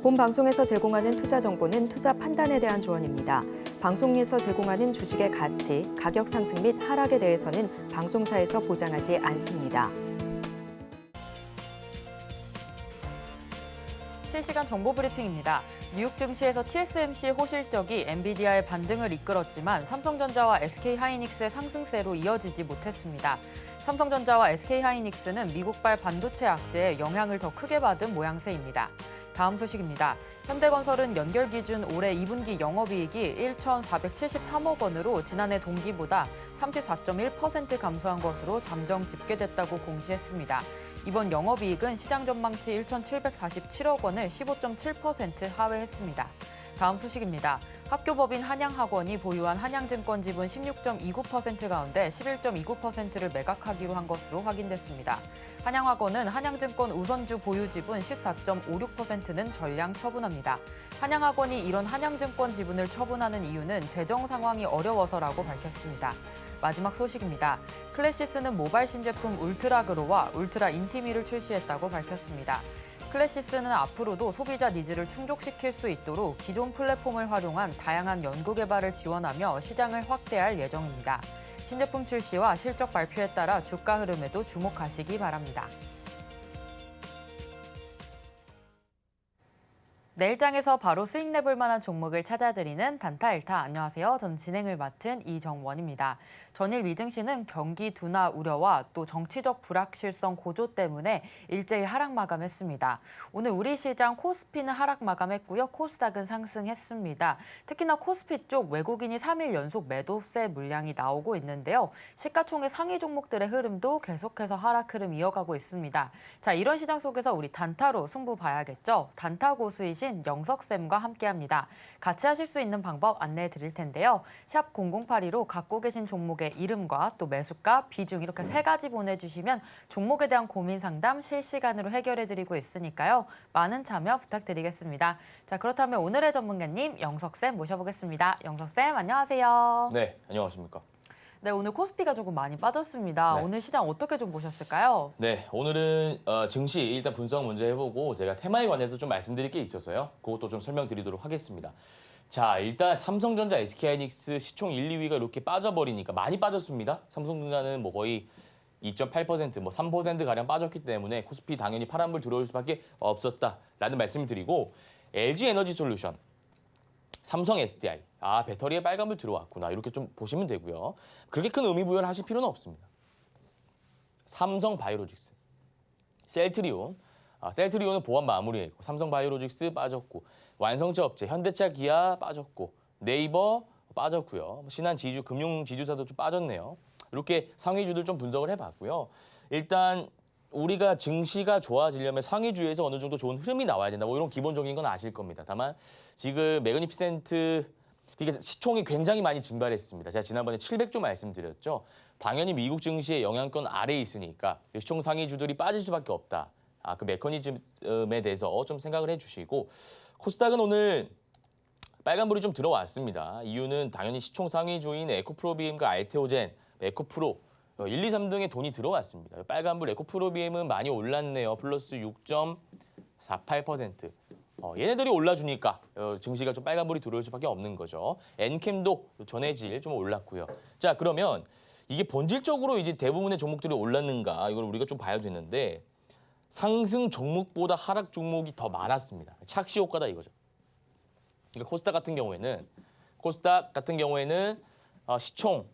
본 방송에서 제공하는 투자 정보는 투자 판단에 대한 조언입니다. 방송에서 제공하는 주식의 가치, 가격 상승 및 하락에 대해서는 방송사에서 보장하지 않습니다. 실시간 정보 브리핑입니다. 미국 증시에서 TSMC의 호실적이 엔비디아의 반등을 이끌었지만 삼성전자와 SK하이닉스의 상승세로 이어지지 못했습니다. 삼성전자와 SK하이닉스는 미국발 반도체 악재에 영향을 더 크게 받은 모양새입니다. 다음 소식입니다. 현대건설은 연결 기준 올해 2분기 영업이익이 1,473억 원으로 지난해 동기보다 34.1% 감소한 것으로 잠정 집계됐다고 공시했습니다. 이번 영업이익은 시장 전망치 1,747억 원을 15.7% 하회했습니다. 다음 소식입니다. 학교법인 한양학원이 보유한 한양증권 지분 16.29% 가운데 11.29%를 매각하기로 한 것으로 확인됐습니다. 한양학원은 한양증권 우선주 보유 지분 14.56%는 전량 처분합니다. 한양학원이 이런 한양증권 지분을 처분하는 이유는 재정 상황이 어려워서라고 밝혔습니다. 마지막 소식입니다. 클래시스는 모바일 신제품 울트라그로와 울트라 인티미를 출시했다고 밝혔습니다. 클래시스는 앞으로도 소비자 니즈를 충족시킬 수 있도록 기존 플랫폼을 활용한 다양한 연구개발을 지원하며 시장을 확대할 예정입니다. 신제품 출시와 실적 발표에 따라 주가 흐름에도 주목하시기 바랍니다. 내일장에서 바로 수익 내볼 만한 종목을 찾아드리는 단타일타. 안녕하세요. 저는 진행을 맡은 이정원입니다. 전일 미증시는 경기 둔화 우려와 또 정치적 불확실성 고조 때문에 일제히 하락 마감했습니다. 오늘 우리 시장 코스피는 하락 마감했고요. 코스닥은 상승했습니다. 특히나 코스피 쪽 외국인이 3일 연속 매도세 물량이 나오고 있는데요. 시가총액 상위 종목들의 흐름도 계속해서 하락 흐름 이어가고 있습니다. 자, 이런 시장 속에서 우리 단타로 승부 봐야겠죠. 단타 고수이신 영석쌤과 함께합니다. 같이 하실 수 있는 방법 안내해 드릴 텐데요. 샵 0082로 갖고 계신 종목의 이름과 또 매수가, 비중 이렇게 3가지 보내주시면 종목에 대한 고민 상담 실시간으로 해결해 드리고 있으니까요. 많은 참여 부탁드리겠습니다. 자, 그렇다면 오늘의 전문가님 영석쌤 모셔보겠습니다. 영석쌤 안녕하세요. 네, 안녕하십니까. 네, 오늘 코스피가 조금 많이 빠졌습니다. 네. 오늘 시장 어떻게 좀 보셨을까요? 네, 오늘은 증시 일단 분석 먼저 해보고 제가 테마에 관해서 좀 말씀드릴 게 있어서요. 그것도 좀 설명드리도록 하겠습니다. 자, 일단 삼성전자, SK하이닉스 시총 1, 2위가 이렇게 빠져버리니까 많이 빠졌습니다. 삼성전자는 뭐 거의 2.8%, 뭐 3%가량 빠졌기 때문에 코스피 당연히 파란불 들어올 수밖에 없었다라는 말씀을 드리고 LG에너지솔루션, 삼성 SDI, 배터리에 빨간불 들어왔구나 이렇게 좀 보시면 되고요. 그렇게 큰 의미 부여를 하실 필요는 없습니다. 삼성 바이오로직스, 셀트리온, 셀트리온은 보안 마무리했고 삼성 바이오로직스 빠졌고 완성차 업체 현대차 기아 빠졌고 네이버 빠졌고요. 신한 지주 금융 지주사도 좀 빠졌네요. 이렇게 상위주들 좀 분석을 해봤고요. 일단 우리가 증시가 좋아지려면 상위주에서 어느 정도 좋은 흐름이 나와야 된다. 뭐 이런 기본적인 건 아실 겁니다. 다만 지금 매그니피센트 그러니까 시총이 굉장히 많이 증발했습니다. 제가 지난번에 700조 말씀드렸죠. 당연히 미국 증시의 영향권 아래에 있으니까 시총 상위주들이 빠질 수밖에 없다. 그 메커니즘에 대해서 좀 생각을 해주시고 코스닥은 오늘 빨간불이 좀 들어왔습니다. 이유는 당연히 시총 상위주인 에코프로비엠과 알테오젠, 에코프로 1, 2, 3등의 돈이 들어왔습니다. 빨간불 에코프로비엠은 많이 올랐네요. 플러스 6.48%. 얘네들이 올라주니까 증시가 좀 빨간불이 들어올 수밖에 없는 거죠. 엔캠도 전해질 좀 올랐고요. 자, 그러면 이게 본질적으로 이제 대부분의 종목들이 올랐는가 이걸 우리가 좀 봐야 되는데 상승 종목보다 하락 종목이 더 많았습니다. 착시 효과다 이거죠. 그러니까 코스닥 같은 경우에는 시총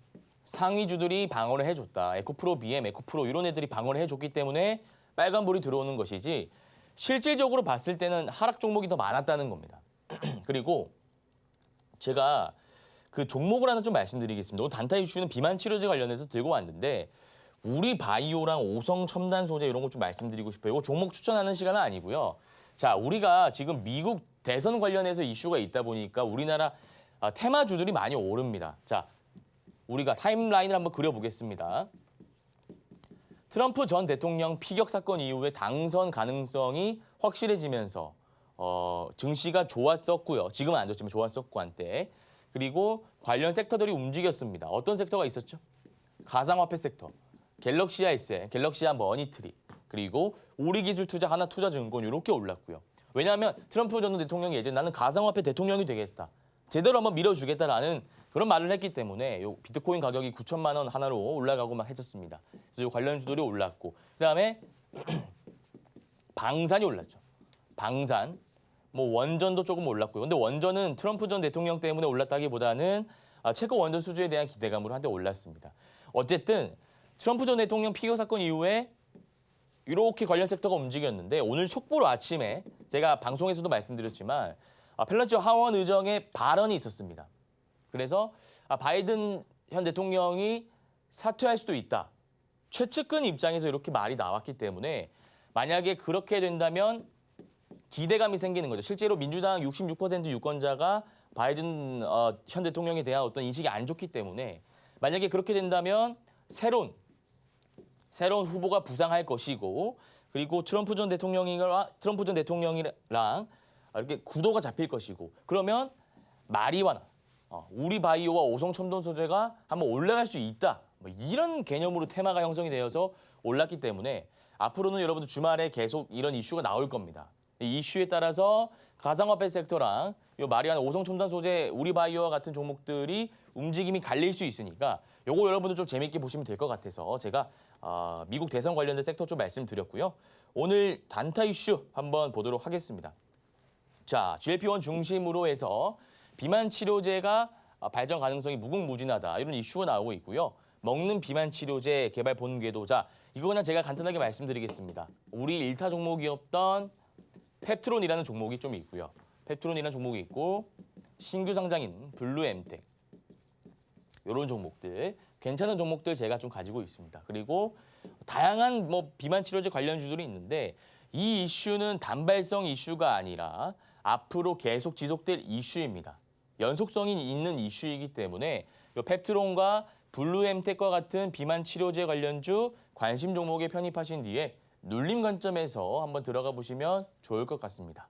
상위주들이 방어를 해줬다. 에코프로, BM, 에코프로 이런 애들이 방어를 해줬기 때문에 빨간불이 들어오는 것이지 실질적으로 봤을 때는 하락 종목이 더 많았다는 겁니다. 그리고 제가 그 종목을 하나 좀 말씀드리겠습니다. 오늘 단타 이슈는 비만 치료제 관련해서 들고 왔는데 우리 바이오랑 오성 첨단 소재 이런 거 좀 말씀드리고 싶어요. 이거 종목 추천하는 시간은 아니고요. 자, 우리가 지금 미국 대선 관련해서 이슈가 있다 보니까 우리나라 테마주들이 많이 오릅니다. 자, 우리가 타임라인을 한번 그려보겠습니다. 트럼프 전 대통령 피격 사건 이후에 당선 가능성이 확실해지면서 증시가 좋았었고요. 지금은 안 좋지만 좋았었고 한때. 그리고 관련 섹터들이 움직였습니다. 어떤 섹터가 있었죠? 가상화폐 섹터, 갤럭시아 SM, 갤럭시아 머니트리, 그리고 우리기술투자, 하나투자증권 이렇게 올랐고요. 왜냐하면 트럼프 전 대통령이 예전에 나는 가상화폐 대통령이 되겠다. 제대로 한번 밀어주겠다라는 그런 말을 했기 때문에 요 비트코인 가격이 9천만 원 하나로 올라가고만 했었습니다. 그래서 요 관련주들이 올랐고 그다음에 방산이 올랐죠. 방산. 뭐 원전도 조금 올랐고요. 근데 원전은 트럼프 전 대통령 때문에 올랐다기보다는 체코 원전 수주에 대한 기대감으로 한데 올랐습니다. 어쨌든 트럼프 전 대통령 피겨 사건 이후에 이렇게 관련 섹터가 움직였는데 오늘 속보로 아침에 제가 방송에서도 말씀드렸지만 펠로시 하원 의정의 발언이 있었습니다. 그래서 바이든 현 대통령이 사퇴할 수도 있다. 최측근 입장에서 이렇게 말이 나왔기 때문에 만약에 그렇게 된다면 기대감이 생기는 거죠. 실제로 민주당 66% 유권자가 바이든 현 대통령에 대한 어떤 인식이 안 좋기 때문에 만약에 그렇게 된다면 새로운 후보가 부상할 것이고 그리고 트럼프 전 대통령이랑 이렇게 구도가 잡힐 것이고 그러면 마리화나 우리 바이오와 오송 첨단 소재가 한번 올라갈 수 있다. 뭐 이런 개념으로 테마가 형성이 되어서 올랐기 때문에 앞으로는 여러분들 주말에 계속 이런 이슈가 나올 겁니다. 이 이슈에 따라서 가상화폐 섹터랑 요 마리아나 오송 첨단 소재, 우리 바이오와 같은 종목들이 움직임이 갈릴 수 있으니까 요거 여러분들 좀 재밌게 보시면 될 것 같아서 제가 미국 대선 관련된 섹터 좀 말씀드렸고요. 오늘 단타 이슈 한번 보도록 하겠습니다. 자, GLP-1 중심으로 해서 비만 치료제가 발전 가능성이 무궁무진하다 이런 이슈가 나오고 있고요. 먹는 비만 치료제 개발 본궤도. 자, 이거 그냥 제가 간단하게 말씀드리겠습니다. 우리 1타 종목이었던 펩트론이라는 종목이 좀 있고요. 펩트론이라는 종목이 있고 신규 상장인 블루엠텍 이런 종목들 괜찮은 종목들 제가 좀 가지고 있습니다. 그리고 다양한 뭐 비만 치료제 관련주들이 있는데 이 이슈는 단발성 이슈가 아니라 앞으로 계속 지속될 이슈입니다. 연속성이 있는 이슈이기 때문에 이 펩트론과 블루엠텍과 같은 비만 치료제 관련주 관심 종목에 편입하신 뒤에 눌림 관점에서 한번 들어가 보시면 좋을 것 같습니다.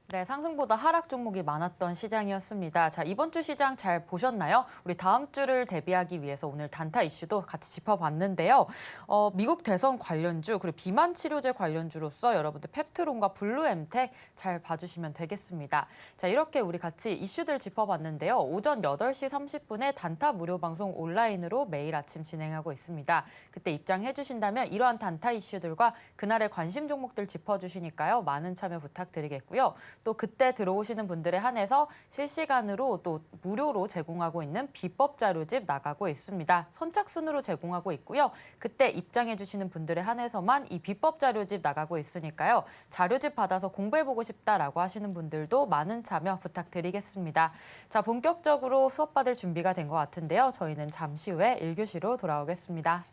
네, 상승보다 하락 종목이 많았던 시장이었습니다. 자, 이번 주 시장 잘 보셨나요? 우리 다음 주를 대비하기 위해서 오늘 단타 이슈도 같이 짚어봤는데요. 미국 대선 관련주 그리고 비만 치료제 관련주로서 여러분들 펩트론과 블루엠텍 잘 봐주시면 되겠습니다. 자, 이렇게 우리 같이 이슈들 짚어봤는데요. 오전 8시 30분에 단타 무료 방송 온라인으로 매일 아침 진행하고 있습니다. 그때 입장해 주신다면 이러한 단타 이슈들과 그날의 관심 종목들 짚어주시니까요. 많은 참여 부탁드리겠고요. 또 그때 들어오시는 분들에 한해서 실시간으로 또 무료로 제공하고 있는 비법 자료집 나가고 있습니다. 선착순으로 제공하고 있고요. 그때 입장해 주시는 분들에 한해서만 이 비법 자료집 나가고 있으니까요. 자료집 받아서 공부해보고 싶다라고 하시는 분들도 많은 참여 부탁드리겠습니다. 자, 본격적으로 수업 받을 준비가 된 것 같은데요. 저희는 잠시 후에 1교시로 돌아오겠습니다.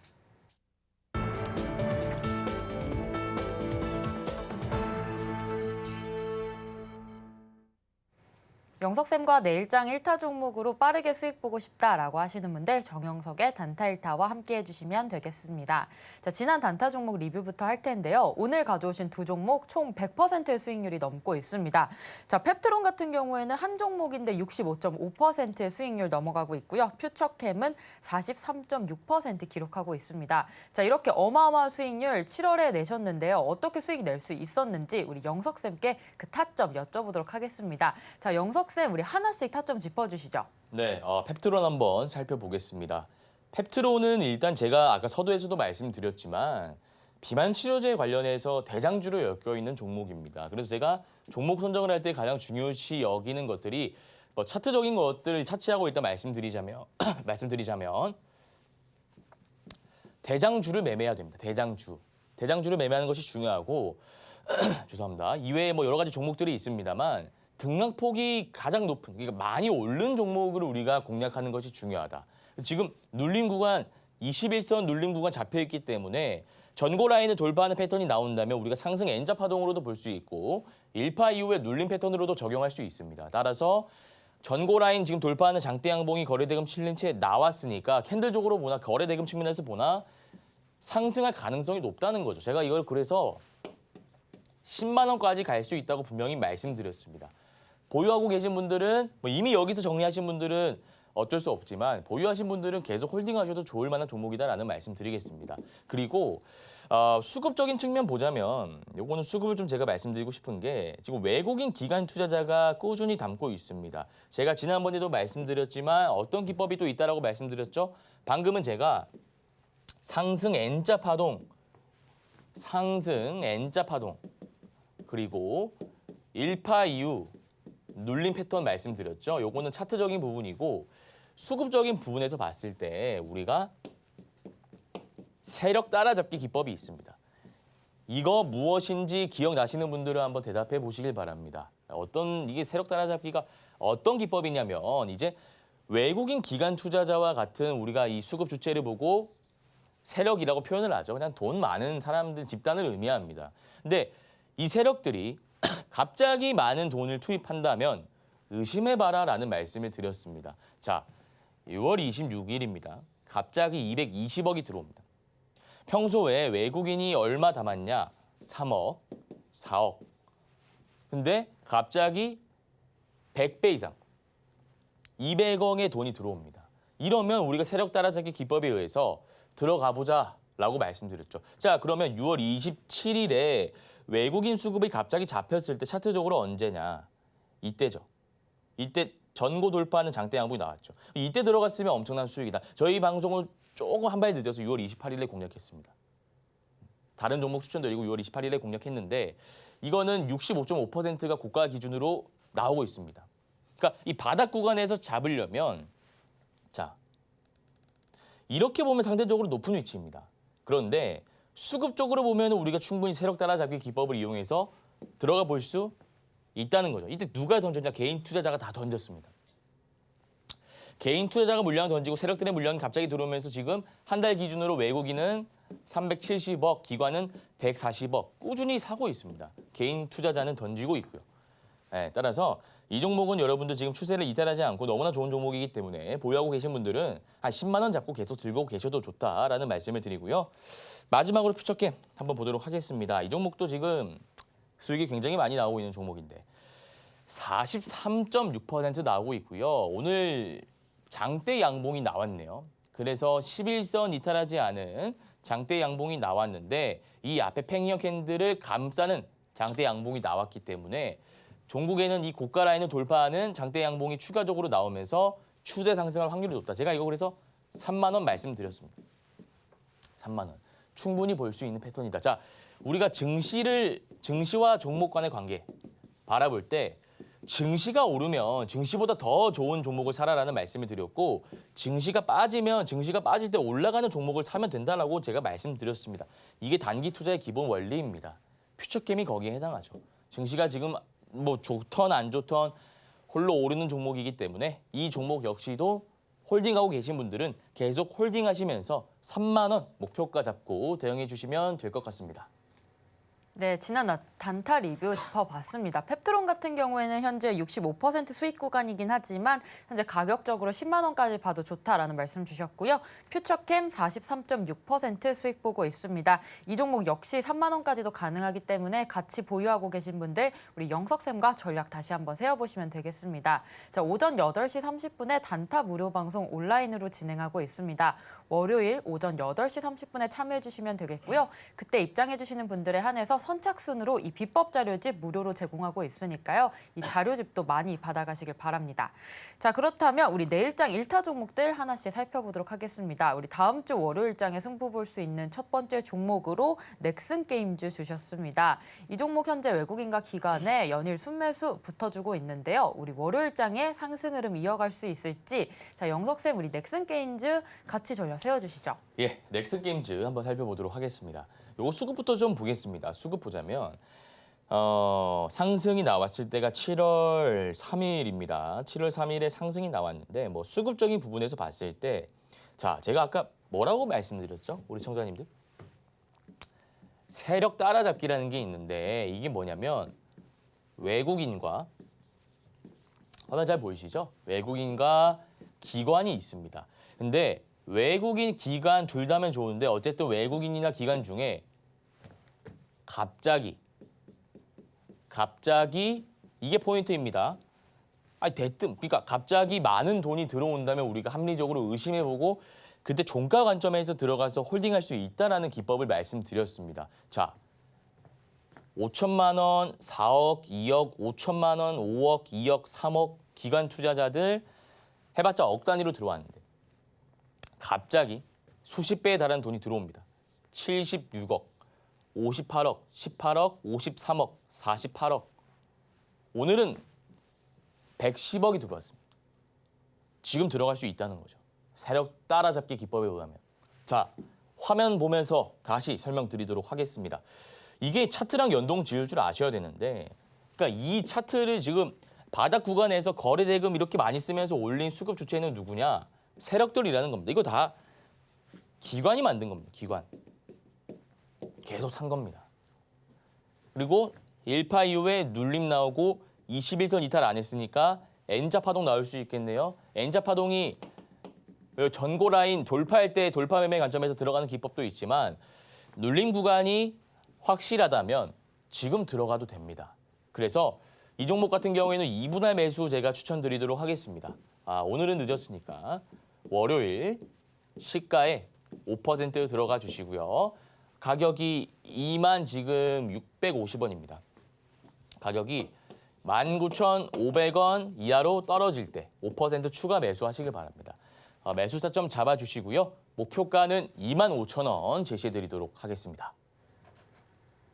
영석쌤과 내일장 1타 종목으로 빠르게 수익 보고 싶다라고 하시는 분들 정영석의 단타 1타와 함께 해주시면 되겠습니다. 자, 지난 단타 종목 리뷰부터 할 텐데요. 오늘 가져오신 두 종목 총 100%의 수익률이 넘고 있습니다. 자, 펩트론 같은 경우에는 한 종목인데 65.5%의 수익률 넘어가고 있고요. 퓨처캠은 43.6% 기록하고 있습니다. 자, 이렇게 어마어마한 수익률 7월에 내셨는데요. 어떻게 수익 낼 수 있었는지 우리 영석쌤께 그 타점 여쭤보도록 하겠습니다. 자, 영석 쌤, 우리 하나씩 타점 짚어주시죠. 네, 펩트론 한번 살펴보겠습니다. 펩트론은 일단 제가 아까 서두에서도 말씀드렸지만 비만 치료제 관련해서 대장주로 엮여 있는 종목입니다. 그래서 제가 종목 선정을 할 때 가장 중요시 여기는 것들이 뭐 차트적인 것들을 차치하고 일단 말씀드리자면 대장주를 매매해야 됩니다. 대장주를 매매하는 것이 중요하고 죄송합니다. 이외에 뭐 여러 가지 종목들이 있습니다만 등락폭이 가장 높은, 그러니까 많이 오른 종목을 우리가 공략하는 것이 중요하다. 지금 눌림 구간, 21선 눌림 구간 잡혀있기 때문에 전고 라인을 돌파하는 패턴이 나온다면 우리가 상승 N자 파동으로도 볼 수 있고 1파 이후에 눌림 패턴으로도 적용할 수 있습니다. 따라서 전고 라인 지금 돌파하는 장대 양봉이 거래대금 실린 채 나왔으니까 캔들적으로 보나 거래대금 측면에서 보나 상승할 가능성이 높다는 거죠. 제가 이걸 그래서 10만 원까지 갈 수 있다고 분명히 말씀드렸습니다. 보유하고 계신 분들은 뭐 이미 여기서 정리하신 분들은 어쩔 수 없지만 보유하신 분들은 계속 홀딩하셔도 좋을 만한 종목이다라는 말씀 드리겠습니다. 그리고 수급적인 측면 보자면 요거는 수급을 좀 제가 말씀드리고 싶은 게 지금 외국인 기관 투자자가 꾸준히 담고 있습니다. 제가 지난번에도 말씀드렸지만 어떤 기법이 또 있다라고 말씀드렸죠. 방금은 제가 상승 N자 파동, 그리고 1파 이후 눌림 패턴 말씀드렸죠. 요거는 차트적인 부분이고 수급적인 부분에서 봤을 때 우리가 세력 따라잡기 기법이 있습니다. 이거 무엇인지 기억나시는 분들은 한번 대답해 보시길 바랍니다. 이게 세력 따라잡기가 어떤 기법이냐면 이제 외국인 기관 투자자와 같은 우리가 이 수급 주체를 보고 세력이라고 표현을 하죠. 그냥 돈 많은 사람들 집단을 의미합니다. 근데 이 세력들이 갑자기 많은 돈을 투입한다면 의심해봐라라는 말씀을 드렸습니다. 자, 6월 26일입니다. 갑자기 220억이 들어옵니다. 평소에 외국인이 얼마 담았냐? 3억, 4억. 근데 갑자기 100배 이상, 200억의 돈이 들어옵니다. 이러면 우리가 세력 따라잡기 기법에 의해서 들어가 보자라고 말씀드렸죠. 자, 그러면 6월 27일에 외국인 수급이 갑자기 잡혔을 때 차트적으로 언제냐? 이때죠. 이때 전고 돌파하는 장대 양봉이 나왔죠. 이때 들어갔으면 엄청난 수익이다. 저희 방송을 조금 한 발 늦어서 6월 28일에 공략했습니다. 다른 종목 추천드리고 6월 28일에 공략했는데 이거는 65.5%가 고가 기준으로 나오고 있습니다. 그러니까 이 바닥 구간에서 잡으려면 자, 이렇게 보면 상대적으로 높은 위치입니다. 그런데 수급적으로 보면 우리가 충분히 세력 따라잡기 기법을 이용해서 들어가 볼 수 있다는 거죠. 이때 누가 던졌냐? 개인 투자자가 다 던졌습니다. 개인 투자자가 물량을 던지고 세력들의 물량이 갑자기 들어오면서 지금 한 달 기준으로 외국인은 370억, 기관은 140억 꾸준히 사고 있습니다. 개인 투자자는 던지고 있고요. 네, 따라서 이 종목은 여러분들 지금 추세를 이탈하지 않고 너무나 좋은 종목이기 때문에 보유하고 계신 분들은 한 10만 원 잡고 계속 들고 계셔도 좋다라는 말씀을 드리고요. 마지막으로 퓨처캠 한번 보도록 하겠습니다. 이 종목도 지금 수익이 굉장히 많이 나오고 있는 종목인데 43.6% 나오고 있고요. 오늘 장대 양봉이 나왔네요. 그래서 11선 이탈하지 않은 장대 양봉이 나왔는데 이 앞에 팽이형 캔들을 감싸는 장대 양봉이 나왔기 때문에 종국에는 이 고가 라인을 돌파하는 장대 양봉이 추가적으로 나오면서 추세 상승할 확률이 높다. 제가 이거 그래서 3만 원 말씀드렸습니다. 3만 원. 충분히 볼 수 있는 패턴이다. 자, 우리가 증시와 종목 간의 관계 바라볼 때 증시가 오르면 증시보다 더 좋은 종목을 사라라는 말씀을 드렸고 증시가 빠질 때 올라가는 종목을 사면 된다라고 제가 말씀드렸습니다. 이게 단기 투자의 기본 원리입니다. 퓨처캠이 거기에 해당하죠. 증시가 지금 뭐 좋던 안 좋던 홀로 오르는 종목이기 때문에 이 종목 역시도 홀딩하고 계신 분들은 계속 홀딩하시면서 3만 원 목표가 잡고 대응해 주시면 될 것 같습니다. 네, 지난 단타 리뷰 짚어봤습니다. 펩트론 같은 경우에는 현재 65% 수익 구간이긴 하지만 현재 가격적으로 10만 원까지 봐도 좋다라는 말씀 주셨고요. 퓨처캠 43.6% 수익 보고 있습니다. 이 종목 역시 3만 원까지도 가능하기 때문에 같이 보유하고 계신 분들 우리 영석쌤과 전략 다시 한번 세워보시면 되겠습니다. 자, 오전 8시 30분에 단타 무료 방송 온라인으로 진행하고 있습니다. 월요일 오전 8시 30분에 참여해 주시면 되겠고요. 그때 입장해 주시는 분들에 한해서 선착순으로 이 비법 자료집 무료로 제공하고 있으니까요. 이 자료집도 많이 받아가시길 바랍니다. 자, 그렇다면 우리 내일장 1타 종목들 하나씩 살펴보도록 하겠습니다. 우리 다음 주 월요일장에 승부 볼 수 있는 첫 번째 종목으로 넥슨 게임즈 주셨습니다. 이 종목 현재 외국인과 기관의 연일 순매수 붙어주고 있는데요. 우리 월요일장에 상승 흐름 이어갈 수 있을지 자, 영석쌤 우리 넥슨 게임즈 같이 전략 세워주시죠. 예, 넥슨 게임즈 한번 살펴보도록 하겠습니다. 요거 수급부터 좀 보겠습니다. 수급 보자면 상승이 나왔을 때가 7월 3일입니다. 7월 3일에 상승이 나왔는데 뭐 수급적인 부분에서 봤을 때 자, 제가 아까 뭐라고 말씀드렸죠? 우리 청자님들? 세력 따라잡기라는 게 있는데 이게 뭐냐면 외국인과 화면 잘 보이시죠? 외국인과 기관이 있습니다. 근데 외국인, 기관 둘 다면 좋은데 어쨌든 외국인이나 기관 중에 갑자기 이게 포인트입니다. 아니 대뜸 그러니까 갑자기 많은 돈이 들어온다면 우리가 합리적으로 의심해보고 그때 종가 관점에서 들어가서 홀딩할 수 있다라는 기법을 말씀드렸습니다. 자, 5천만 원, 4억, 2억, 5천만 원, 5억, 2억, 3억 기관 투자자들 해봤자 억 단위로 들어왔는데 갑자기 수십 배에 달하는 돈이 들어옵니다. 76억, 58억, 18억, 53억, 48억. 오늘은 110억이 들어왔습니다. 지금 들어갈 수 있다는 거죠. 세력 따라잡기 기법에 의하면. 자, 화면 보면서 다시 설명드리도록 하겠습니다. 이게 차트랑 연동 지을 줄 아셔야 되는데 그러니까 이 차트를 지금 바닥 구간에서 거래 대금 이렇게 많이 쓰면서 올린 수급 주체는 누구냐? 세력들이라는 겁니다. 이거 다 기관이 만든 겁니다. 기관. 계속 산 겁니다. 그리고 1파 이후에 눌림 나오고 21선 이탈 안 했으니까 N자 파동 나올 수 있겠네요. N자 파동이 전고 라인 돌파할 때 돌파 매매 관점에서 들어가는 기법도 있지만 눌림 구간이 확실하다면 지금 들어가도 됩니다. 그래서 이 종목 같은 경우에는 2분할 매수 제가 추천드리도록 하겠습니다. 오늘은 늦었으니까 월요일 시가에 5% 들어가 주시고요. 가격이 2만 지금 650원입니다. 가격이 19,500원 이하로 떨어질 때 5% 추가 매수하시길 바랍니다. 매수 타점 잡아주시고요. 목표가는 25,000원 제시해드리도록 하겠습니다.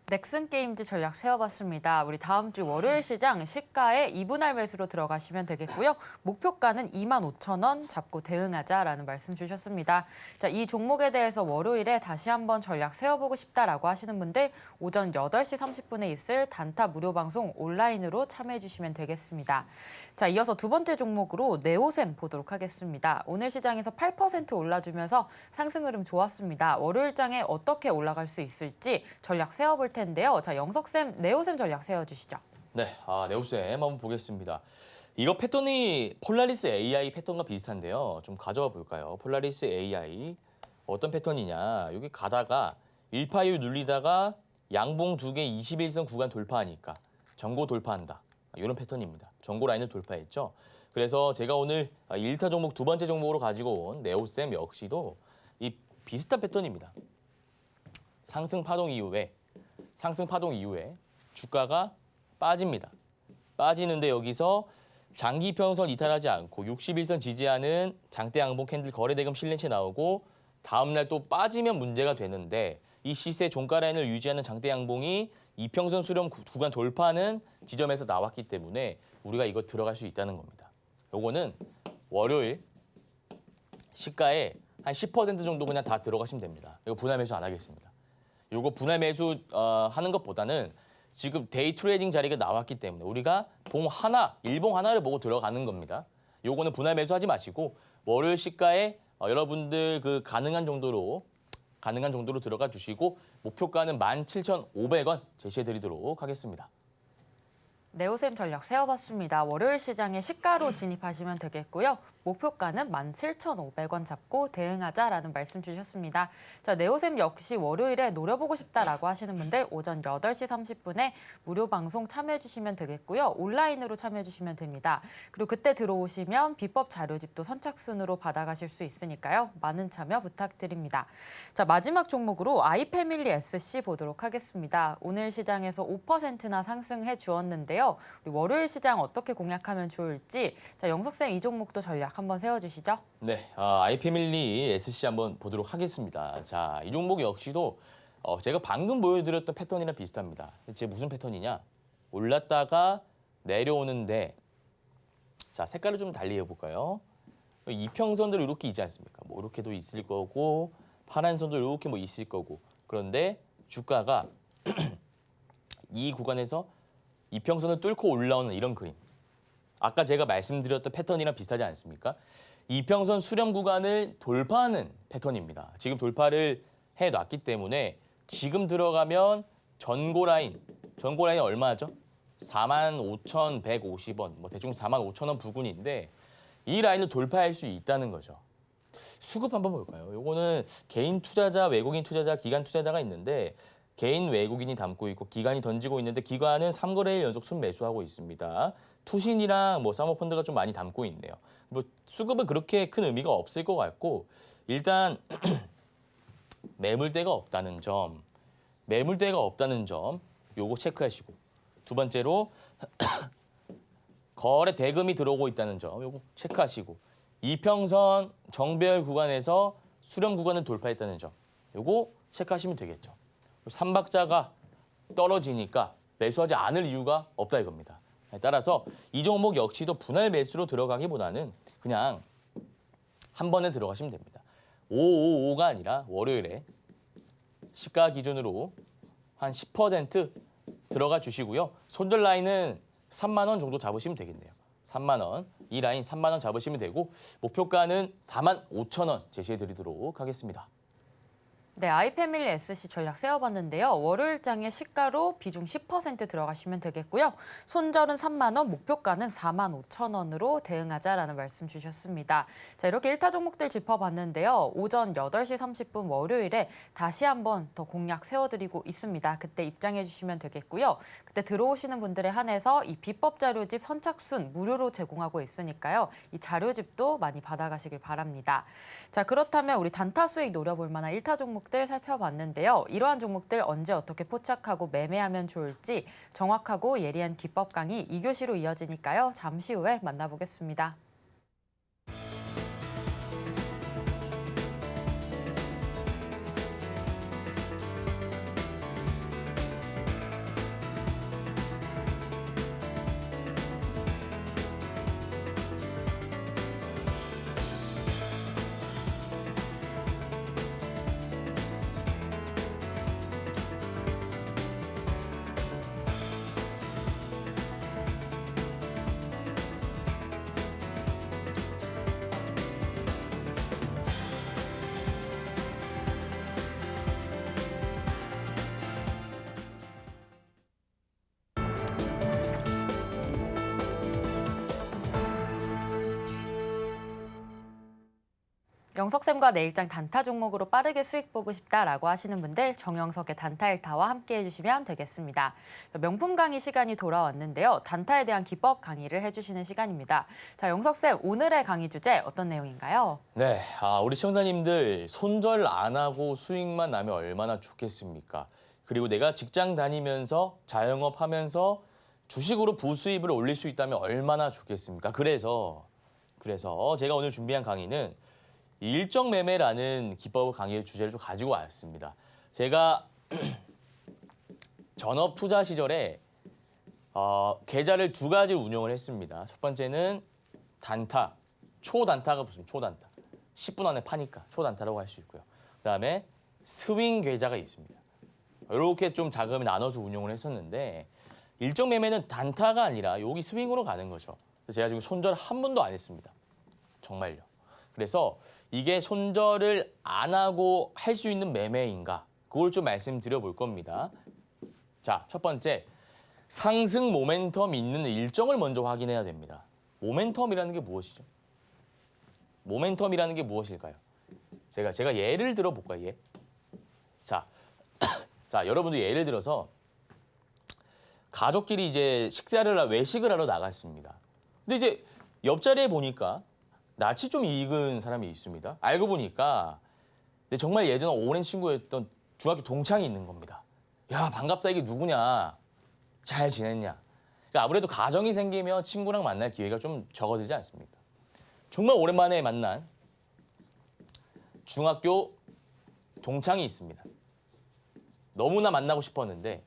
넥슨 게임즈 전략 세워봤습니다. 우리 다음 주 월요일 시장 시가에 2분할 매수로 들어가시면 되겠고요. 목표가는 25,000원 잡고 대응하자라는 말씀 주셨습니다. 자, 이 종목에 대해서 월요일에 다시 한번 전략 세워보고 싶다라고 하시는 분들 오전 8시 30분에 있을 단타 무료 방송 온라인으로 참여해 주시면 되겠습니다. 자, 이어서 두 번째 종목으로 네오셈 보도록 하겠습니다. 오늘 시장에서 8% 올라주면서 상승 흐름 좋았습니다. 월요일장에 어떻게 올라갈 수 있을지 전략 세워볼 텐데요. 자, 영석쌤, 네오셈 전략 세워주시죠. 네, 네오셈 한번 보겠습니다. 이거 패턴이 폴라리스 AI 패턴과 비슷한데요. 좀 가져와 볼까요? 폴라리스 AI 어떤 패턴이냐? 여기 가다가 1파 이후 눌리다가 양봉 2개 21선 구간 돌파하니까 전고 돌파한다. 이런 패턴입니다. 전고 라인을 돌파했죠. 그래서 제가 오늘 1타 종목 두 번째 종목으로 가지고 온 네오셈 역시도 이 비슷한 패턴입니다. 상승 파동 이후에 주가가 빠집니다. 빠지는데 여기서 장기 평선 이탈하지 않고 61선 지지하는 장대 양봉 캔들 거래 대금 실린채 나오고 다음 날 또 빠지면 문제가 되는데 이 시세 종가 라인을 유지하는 장대 양봉이 이평선 수렴 구간 돌파하는 지점에서 나왔기 때문에 우리가 이거 들어갈 수 있다는 겁니다. 요거는 월요일 시가에 한 10% 정도 그냥 다 들어가시면 됩니다. 이거 분할 매수 안 하겠습니다. 요거 분할 매수 하는 것보다는 지금 데이 트레이딩 자리가 나왔기 때문에 우리가 일봉 하나를 보고 들어가는 겁니다. 요거는 분할 매수하지 마시고 월요일 시가에 여러분들 그 가능한 정도로 들어가 주시고 목표가는 17,500원 제시해드리도록 하겠습니다. 네오셈 전략 세워봤습니다. 월요일 시장에 시가로 진입하시면 되겠고요. 목표가는 17,500원 잡고 대응하자라는 말씀 주셨습니다. 자, 네오셈 역시 월요일에 노려보고 싶다라고 하시는 분들 오전 8시 30분에 무료 방송 참여해주시면 되겠고요. 온라인으로 참여해주시면 됩니다. 그리고 그때 들어오시면 비법 자료집도 선착순으로 받아가실 수 있으니까요. 많은 참여 부탁드립니다. 자, 마지막 종목으로 아이패밀리 SC 보도록 하겠습니다. 오늘 시장에서 5%나 상승해 주었는데요. 우리 월요일 시장 어떻게 공략하면 좋을지 자, 영석쌤 이 종목도 전략 한번 세워주시죠. 네, 아이패밀리 SC 한번 보도록 하겠습니다. 자, 이 종목 역시도 제가 방금 보여드렸던 패턴이랑 비슷합니다. 제 무슨 패턴이냐? 올랐다가 내려오는데 자, 색깔을 좀 달리 해볼까요? 이평선들 이렇게 있지 않습니까? 뭐 이렇게도 있을 거고 파란 선도 이렇게 뭐 있을 거고 그런데 주가가 이 구간에서 이평선을 뚫고 올라오는 이런 그림. 아까 제가 말씀드렸던 패턴이랑 비슷하지 않습니까? 이평선 수렴 구간을 돌파하는 패턴입니다. 지금 돌파를 해놨기 때문에 지금 들어가면 전고 라인 얼마죠? 45,150원, 뭐 대충 45,000원 부근인데 이 라인을 돌파할 수 있다는 거죠. 수급 한번 볼까요? 요거는 개인 투자자, 외국인 투자자, 기관 투자자가 있는데 개인 외국인이 담고 있고 기관이 던지고 있는데 기관은 3거래일 연속 순매수하고 있습니다. 투신이랑 뭐 사모펀드가 좀 많이 담고 있네요. 뭐 수급은 그렇게 큰 의미가 없을 것 같고 일단 매물대가 없다는 점, 요거 체크하시고 두 번째로 거래 대금이 들어오고 있다는 점, 요거 체크하시고 이평선 정배열 구간에서 수렴 구간을 돌파했다는 점, 요거 체크하시면 되겠죠. 삼박자가 떨어지니까 매수하지 않을 이유가 없다 이겁니다. 따라서 이 종목 역시도 분할 매수로 들어가기보다는 그냥 한 번에 들어가시면 됩니다. 555가 아니라 월요일에 시가 기준으로 한 10% 들어가 주시고요. 손절 라인은 3만 원 정도 잡으시면 되겠네요. 3만 원, 이 라인 3만 원 잡으시면 되고 목표가는 4만 5천 원 제시해 드리도록 하겠습니다. 네, 아이패밀리 SC 전략 세워봤는데요. 월요일장에 시가로 비중 10% 들어가시면 되겠고요. 손절은 3만 원, 목표가는 4만 5천 원으로 대응하자라는 말씀 주셨습니다. 자, 이렇게 1타 종목들 짚어봤는데요. 오전 8시 30분 월요일에 다시 한번 더 공략 세워드리고 있습니다. 그때 입장해 주시면 되겠고요. 그때 들어오시는 분들에 한해서 이 비법 자료집 선착순 무료로 제공하고 있으니까요. 이 자료집도 많이 받아가시길 바랍니다. 자, 그렇다면 우리 단타 수익 노려볼 만한 1타 종목 살펴봤는데요. 이러한 종목들 언제 어떻게 포착하고 매매하면 좋을지 정확하고 예리한 기법 강의 2교시로 이어지니까요. 잠시 후에 만나보겠습니다. 영석쌤과 내일장 단타 종목으로 빠르게 수익 보고 싶다라고 하시는 분들 정영석의 단타 1타와 함께 해주시면 되겠습니다. 명품 강의 시간이 돌아왔는데요. 단타에 대한 기법 강의를 해주시는 시간입니다. 자, 영석쌤 오늘의 강의 주제 어떤 내용인가요? 네, 우리 시청자님들 손절 안 하고 수익만 나면 얼마나 좋겠습니까? 그리고 내가 직장 다니면서 자영업하면서 주식으로 부수입을 올릴 수 있다면 얼마나 좋겠습니까? 그래서 제가 오늘 준비한 강의는 일정 매매라는 기법 강의의 주제를 좀 가지고 왔습니다. 제가 전업 투자 시절에 계좌를 2가지 운영을 했습니다. 첫 번째는 단타, 초단타가 무슨 초단타. 10분 안에 파니까 초단타라고 할 수 있고요. 그다음에 스윙 계좌가 있습니다. 이렇게 좀 자금을 나눠서 운용을 했었는데 일정 매매는 단타가 아니라 여기 스윙으로 가는 거죠. 제가 지금 손절 한 번도 안 했습니다. 정말요. 그래서 이게 손절을 안 하고 할 수 있는 매매인가? 그걸 좀 말씀드려 볼 겁니다. 자, 첫 번째, 상승 모멘텀 있는 일정을 먼저 확인해야 됩니다. 모멘텀이라는 게 무엇이죠? 모멘텀이라는 게 무엇일까요? 제가 예를 들어 볼까요? 예. 자, 여러분들 예를 들어서 가족끼리 이제 외식을 하러 나갔습니다. 근데 이제 옆자리에 보니까 낯이 좀 익은 사람이 있습니다. 알고 보니까 근데 정말 예전에 오랜 친구였던 중학교 동창이 있는 겁니다. 야, 반갑다, 이게 누구냐? 잘 지냈냐? 그러니까 아무래도 가정이 생기면 친구랑 만날 기회가 좀 적어들지 않습니까? 정말 오랜만에 만난 중학교 동창이 있습니다. 너무나 만나고 싶었는데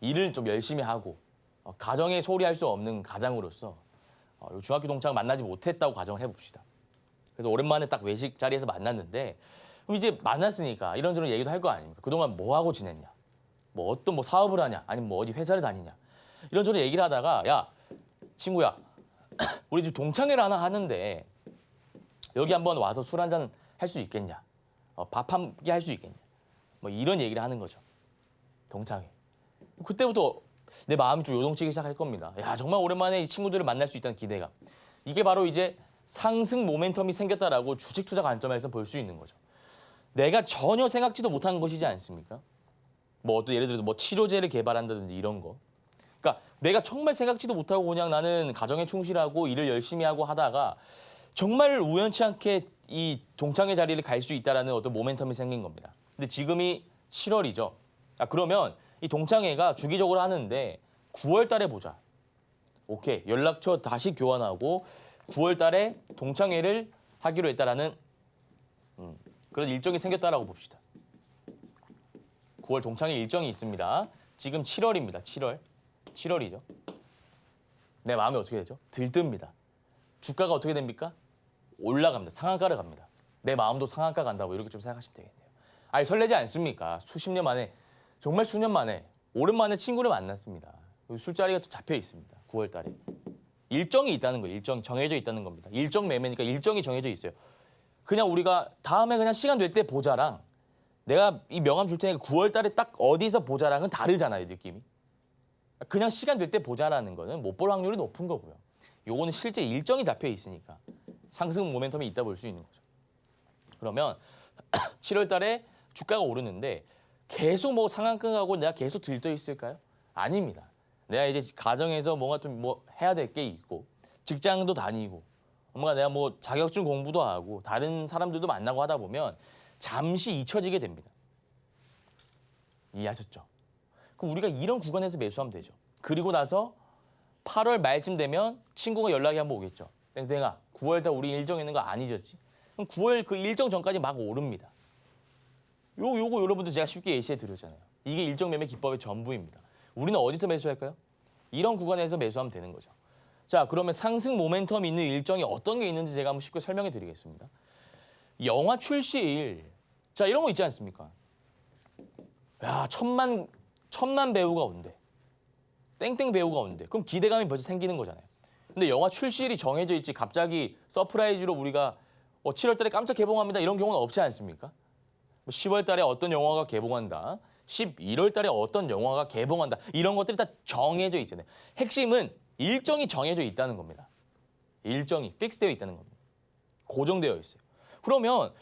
일을 좀 열심히 하고 가정에 소홀히 할 수 없는 가장으로서 중학교 동창 만나지 못했다고 가정을 해봅시다. 그래서 오랜만에 딱 외식 자리에서 만났는데 그럼 이제 만났으니까 이런저런 얘기도 할 거 아닙니까? 그동안 뭐 하고 지냈냐? 뭐 어떤 뭐 사업을 하냐? 아니면 뭐 어디 회사를 다니냐? 이런저런 얘기를 하다가 야, 친구야, 우리 집 동창회를 하나 하는데 여기 한번 와서 술 한잔 할 수 있겠냐? 밥 한 끼 할 수 있겠냐? 뭐 이런 얘기를 하는 거죠. 동창회. 그때부터 내 마음이 좀 요동치기 시작할 겁니다. 야, 정말 오랜만에 이 친구들을 만날 수 있다는 기대감. 이게 바로 이제 상승 모멘텀이 생겼다라고 주식 투자 관점에서 볼 수 있는 거죠. 내가 전혀 생각지도 못한 것이지 않습니까? 뭐 어떤 예를 들어서 뭐 치료제를 개발한다든지 이런 거. 그러니까 내가 정말 생각지도 못하고 그냥 나는 가정에 충실하고 일을 열심히 하고 하다가 정말 우연치 않게 이 동창회 자리를 갈 수 있다라는 어떤 모멘텀이 생긴 겁니다. 근데 지금이 7월이죠. 그러면 이 동창회가 주기적으로 하는데 9월 달에 보자. 오케이. 연락처 다시 교환하고 9월 달에 동창회를 하기로 했다라는 그런 일정이 생겼다라고 봅시다. 9월 동창회 일정이 있습니다. 지금 7월입니다. 7월이죠. 내 마음이 어떻게 되죠? 들뜹니다. 주가가 어떻게 됩니까? 올라갑니다. 상한가를 갑니다. 내 마음도 상한가 간다고 이렇게 좀 생각하시면 되겠네요. 아니 설레지 않습니까? 수십 년 만에 정말 수년 만에 오랜만에 친구를 만났습니다. 술자리가 또 잡혀 있습니다. 9월 달에. 일정이 있다는 거예요. 일정이 정해져 있다는 겁니다. 일정 매매니까 일정이 정해져 있어요. 그냥 우리가 다음에 그냥 시간 될 때 보자랑 내가 이 명함 줄 테니까 9월 달에 딱 어디서 보자랑은 다르잖아요, 느낌이. 그냥 시간 될 때 보자라는 거는 못 볼 확률이 높은 거고요. 요거는 실제 일정이 잡혀 있으니까 상승 모멘텀이 있다 볼 수 있는 거죠. 그러면 7월 달에 주가가 오르는데 계속 뭐 상한가 가고 내가 계속 들떠 있을까요? 아닙니다. 내가 이제 가정에서 뭔가 좀 뭐 해야 될 게 있고 직장도 다니고 뭔가 내가 뭐 자격증 공부도 하고 다른 사람들도 만나고 하다 보면 잠시 잊혀지게 됩니다. 이해하셨죠? 그럼 우리가 이런 구간에서 매수하면 되죠. 그리고 나서 8월 말쯤 되면 친구가 연락이 한번 오겠죠. 땡땡아, 9월 달 우리 일정 있는 거 안 잊었지? 그럼 9월 그 일정 전까지 막 오릅니다. 요거 여러분들 제가 쉽게 예시해 드렸잖아요. 이게 일정 매매 기법의 전부입니다. 우리는 어디서 매수할까요? 이런 구간에서 매수하면 되는 거죠. 자, 그러면 상승 모멘텀 있는 일정이 어떤 게 있는지 제가 한번 쉽게 설명해 드리겠습니다. 영화 출시일. 자, 이런 거 있지 않습니까? 야, 천만 배우가 온대. 땡땡 배우가 온대. 그럼 기대감이 벌써 생기는 거잖아요. 근데 영화 출시일이 정해져 있지 갑자기 서프라이즈로 우리가 7월 달에 깜짝 개봉합니다. 이런 경우는 없지 않습니까? 10월 달에 어떤 영화가 개봉한다. 11월 달에 어떤 영화가 개봉한다. 이런 것들이 다 정해져 있잖아요. 핵심은 일정이 정해져 있다는 겁니다. 일정이 픽스되어 있다는 겁니다. 고정되어 있어요. 그러면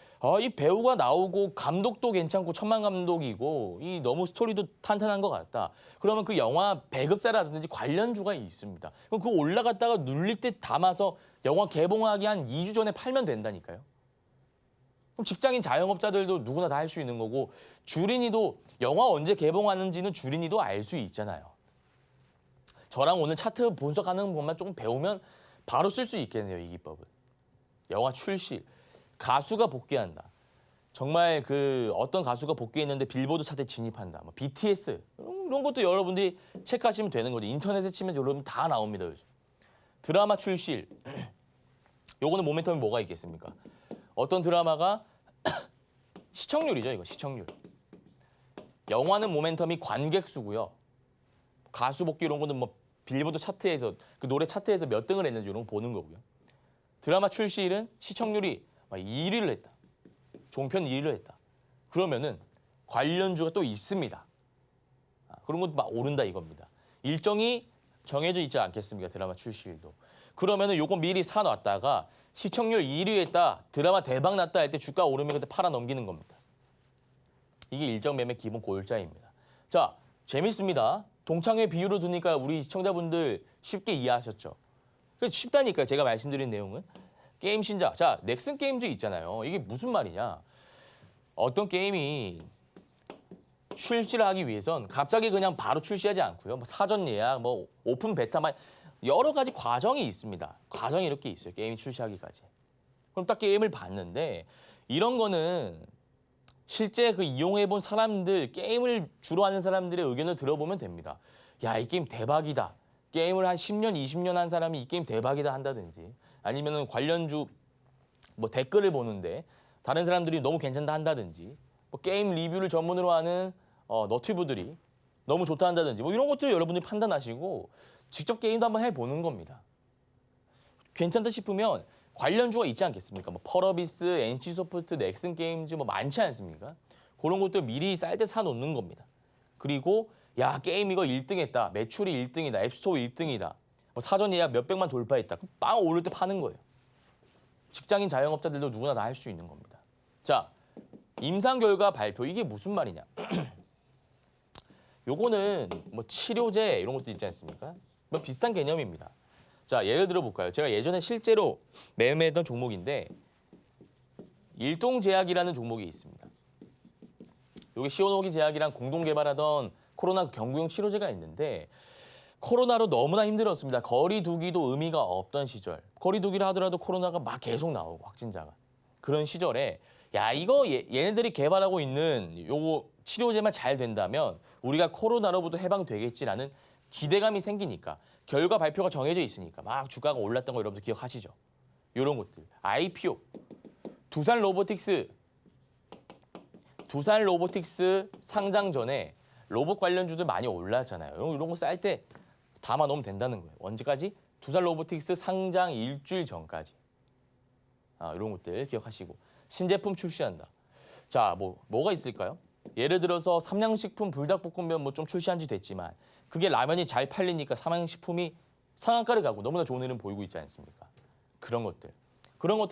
이 배우가 나오고 감독도 괜찮고 천만 감독이고 이 너무 스토리도 탄탄한 것 같다. 그러면 그 영화 배급사라든지 관련주가 있습니다. 그럼 그거 올라갔다가 눌릴 때 담아서 영화 개봉하기 한 2주 전에 팔면 된다니까요. 그럼 직장인 자영업자들도 누구나 다 할 수 있는 거고 주린이도 영화 언제 개봉하는지는 주린이도 알 수 있잖아요. 저랑 오늘 차트 분석하는 것만 조금 배우면 바로 쓸 수 있겠네요. 이 기법은. 영화 출시. 가수가 복귀한다. 정말 그 어떤 가수가 복귀했는데 빌보드 차트에 진입한다. 뭐 BTS 이런 것도 여러분들이 체크하시면 되는 거죠. 인터넷에 치면 여러분 다 나옵니다. 요즘. 드라마 출시일. 요거는 모멘텀이 뭐가 있겠습니까? 어떤 드라마가 시청률이죠. 이거 시청률. 영화는 모멘텀이 관객 수고요. 가수 복귀 이런 거는 뭐 빌보드 차트에서 그 노래 차트에서 몇 등을 했는지 이런 거 보는 거고요. 드라마 출시일은 시청률이 1위를 했다. 종편 1위를 했다. 그러면은 관련주가 또 있습니다. 그런 것도 막 오른다 이겁니다. 일정이 정해져 있지 않겠습니까? 드라마 출시일도. 그러면은 요거 미리 사놨다가 시청률 1위 했다. 드라마 대박 났다 할 때 주가 오르면 그때 팔아 넘기는 겁니다. 이게 일정 매매 기본 골자입니다. 자, 재밌습니다. 동창회 비유로 두니까 우리 시청자분들 쉽게 이해하셨죠? 쉽다니까요. 제가 말씀드린 내용은. 게임 신작. 자, 넥슨 게임즈 있잖아요. 이게 무슨 말이냐. 어떤 게임이 출시를 하기 위해선 갑자기 그냥 바로 출시하지 않고요. 뭐 사전 예약, 뭐 오픈 베타만 여러 가지 과정이 있습니다. 과정이 이렇게 있어요. 게임이 출시하기까지. 그럼 딱 게임을 봤는데 이런 거는 실제 그 이용해본 사람들, 게임을 주로 하는 사람들의 의견을 들어보면 됩니다. 야, 이 게임 대박이다. 게임을 한 10년, 20년 한 사람이 이 게임 대박이다 한다든지 아니면은 관련주 뭐 댓글을 보는데 다른 사람들이 너무 괜찮다 한다든지 뭐 게임 리뷰를 전문으로 하는 너튜브들이 너무 좋다 한다든지 뭐 이런 것들을 여러분들이 판단하시고 직접 게임도 한번 해보는 겁니다. 괜찮다 싶으면 관련주가 있지 않겠습니까? 뭐 펄어비스, NC소프트, 넥슨 게임즈 뭐 많지 않습니까? 그런 것도 미리 쌀 때 사놓는 겁니다. 그리고 야, 게임 이거 1등했다. 매출이 1등이다. 앱스토어 1등이다. 뭐 사전 예약 몇백만 돌파했다. 빵 오를 때 파는 거예요. 직장인 자영업자들도 누구나 다 할 수 있는 겁니다. 자, 임상 결과 발표. 이게 무슨 말이냐. 요거는 뭐 치료제 이런 것도 있지 않습니까? 뭐 비슷한 개념입니다. 자, 예를 들어 볼까요? 제가 예전에 실제로 매매했던 종목인데 일동제약이라는 종목이 있습니다. 여기 시오노기 제약이랑 공동 개발하던 코로나 경구용 치료제가 있는데 코로나로 너무나 힘들었습니다. 거리 두기도 의미가 없던 시절. 거리 두기를 하더라도 코로나가 막 계속 나오고 확진자가. 그런 시절에 야 이거 얘네들이 개발하고 있는 요거 치료제만 잘 된다면 우리가 코로나로부터 해방되겠지라는 기대감이 생기니까 결과 발표가 정해져 있으니까 막 주가가 올랐던 거 여러분들 기억하시죠? 이런 것들. IPO. 두산 로보틱스 상장 전에 로봇 관련주들 많이 올랐잖아요. 이런 거 쌀 때 담아 놓으면 된다는 거예요. 언제까지? 두산 로보틱스 상장 일주일 전까지. 이런 것들 기억하시고. 신제품 출시한다. 자, 뭐가 있을까요? 예를 들어서 삼양식품 불닭볶음면 뭐 좀 출시한 지 됐지만 그게 라면이 잘 팔리니까 삼양식품이 상한가를 가고 너무나 좋은 흐름 보이고 있지 않습니까? 그런 것들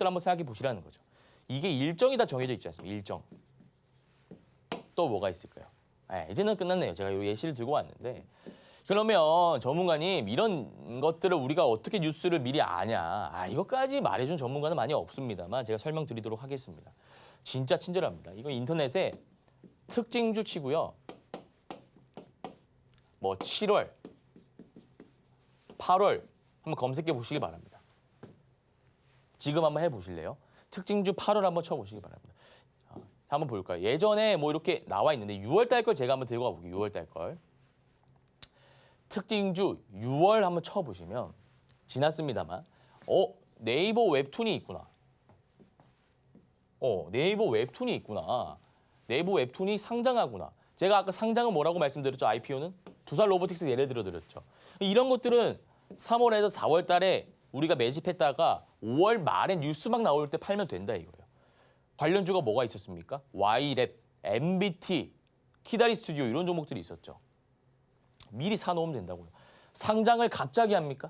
한번 생각해 보시라는 거죠. 이게 일정이 다 정해져 있지 않습니까? 일정. 또 뭐가 있을까요? 이제는 끝났네요. 제가 이 예시를 들고 왔는데 그러면 전문가님 이런 것들을 우리가 어떻게 뉴스를 미리 아냐. 이것까지 말해준 전문가는 많이 없습니다만 제가 설명드리도록 하겠습니다. 진짜 친절합니다. 이거 인터넷에 특징주 치고요. 뭐 7월, 8월 한번 검색해 보시기 바랍니다. 지금 한번 해보실래요? 특징주 8월 한번 쳐보시기 바랍니다. 한번 볼까요? 예전에 뭐 이렇게 나와 있는데 6월 달 걸 제가 한번 들고 가볼게요. 6월 달 걸. 특징주 6월 한번 쳐보시면 지났습니다만 네이버 웹툰이 있구나. 네이버 웹툰이 있구나. 네이버 웹툰이 상장하구나. 제가 아까 상장은 뭐라고 말씀드렸죠? IPO는? 두산 로보틱스 예를 들어드렸죠. 이런 것들은 3월에서 4월 달에 우리가 매집했다가 5월 말에 뉴스 막 나올 때 팔면 된다 이거예요. 관련주가 뭐가 있었습니까? Y랩, MBT, 키다리 스튜디오 이런 종목들이 있었죠. 미리 사놓으면 된다고요. 상장을 갑자기 합니까?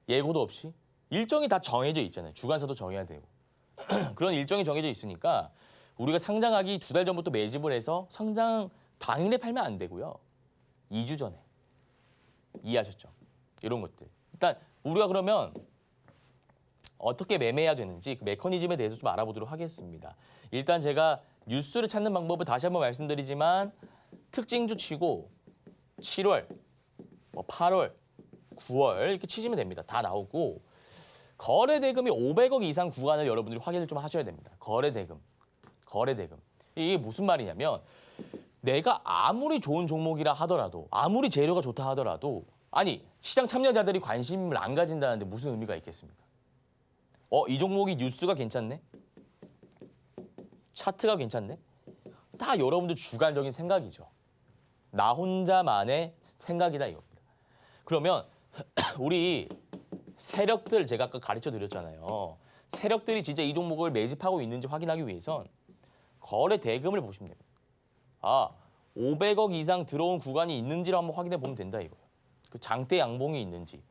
예고도 없이? 일정이 다 정해져 있잖아요. 주관사도 정해야 되고. 그런 일정이 정해져 있으니까 우리가 상장하기 2달 전부터 매집을 해서 상장 당일에 팔면 안 되고요. 2주 전에. 이해하셨죠? 이런 것들. 일단 우리가 그러면 어떻게 매매해야 되는지 그 메커니즘에 대해서 좀 알아보도록 하겠습니다. 일단 제가 뉴스를 찾는 방법을 다시 한번 말씀드리지만 특징주 치고 7월, 8월, 9월 이렇게 치시면 됩니다. 다 나오고 거래 대금이 500억 이상 구간을 여러분들이 확인을 좀 하셔야 됩니다. 거래 대금. 이게 무슨 말이냐면 내가 아무리 좋은 종목이라 하더라도 아무리 재료가 좋다 하더라도 아니 시장 참여자들이 관심을 안 가진다는데 무슨 의미가 있겠습니까? 이 종목이 뉴스가 괜찮네? 차트가 괜찮네? 다 여러분들 주관적인 생각이죠. 나 혼자만의 생각이다 이겁니다. 그러면 우리 세력들 제가 아까 가르쳐 드렸잖아요. 세력들이 진짜 이 종목을 매집하고 있는지 확인하기 위해선 거래 대금을 보시면 됩니다. 500억 이상 들어온 구간이 있는지를 한번 확인해 보면 된다 이거예요. 그 장대 양봉이 있는지.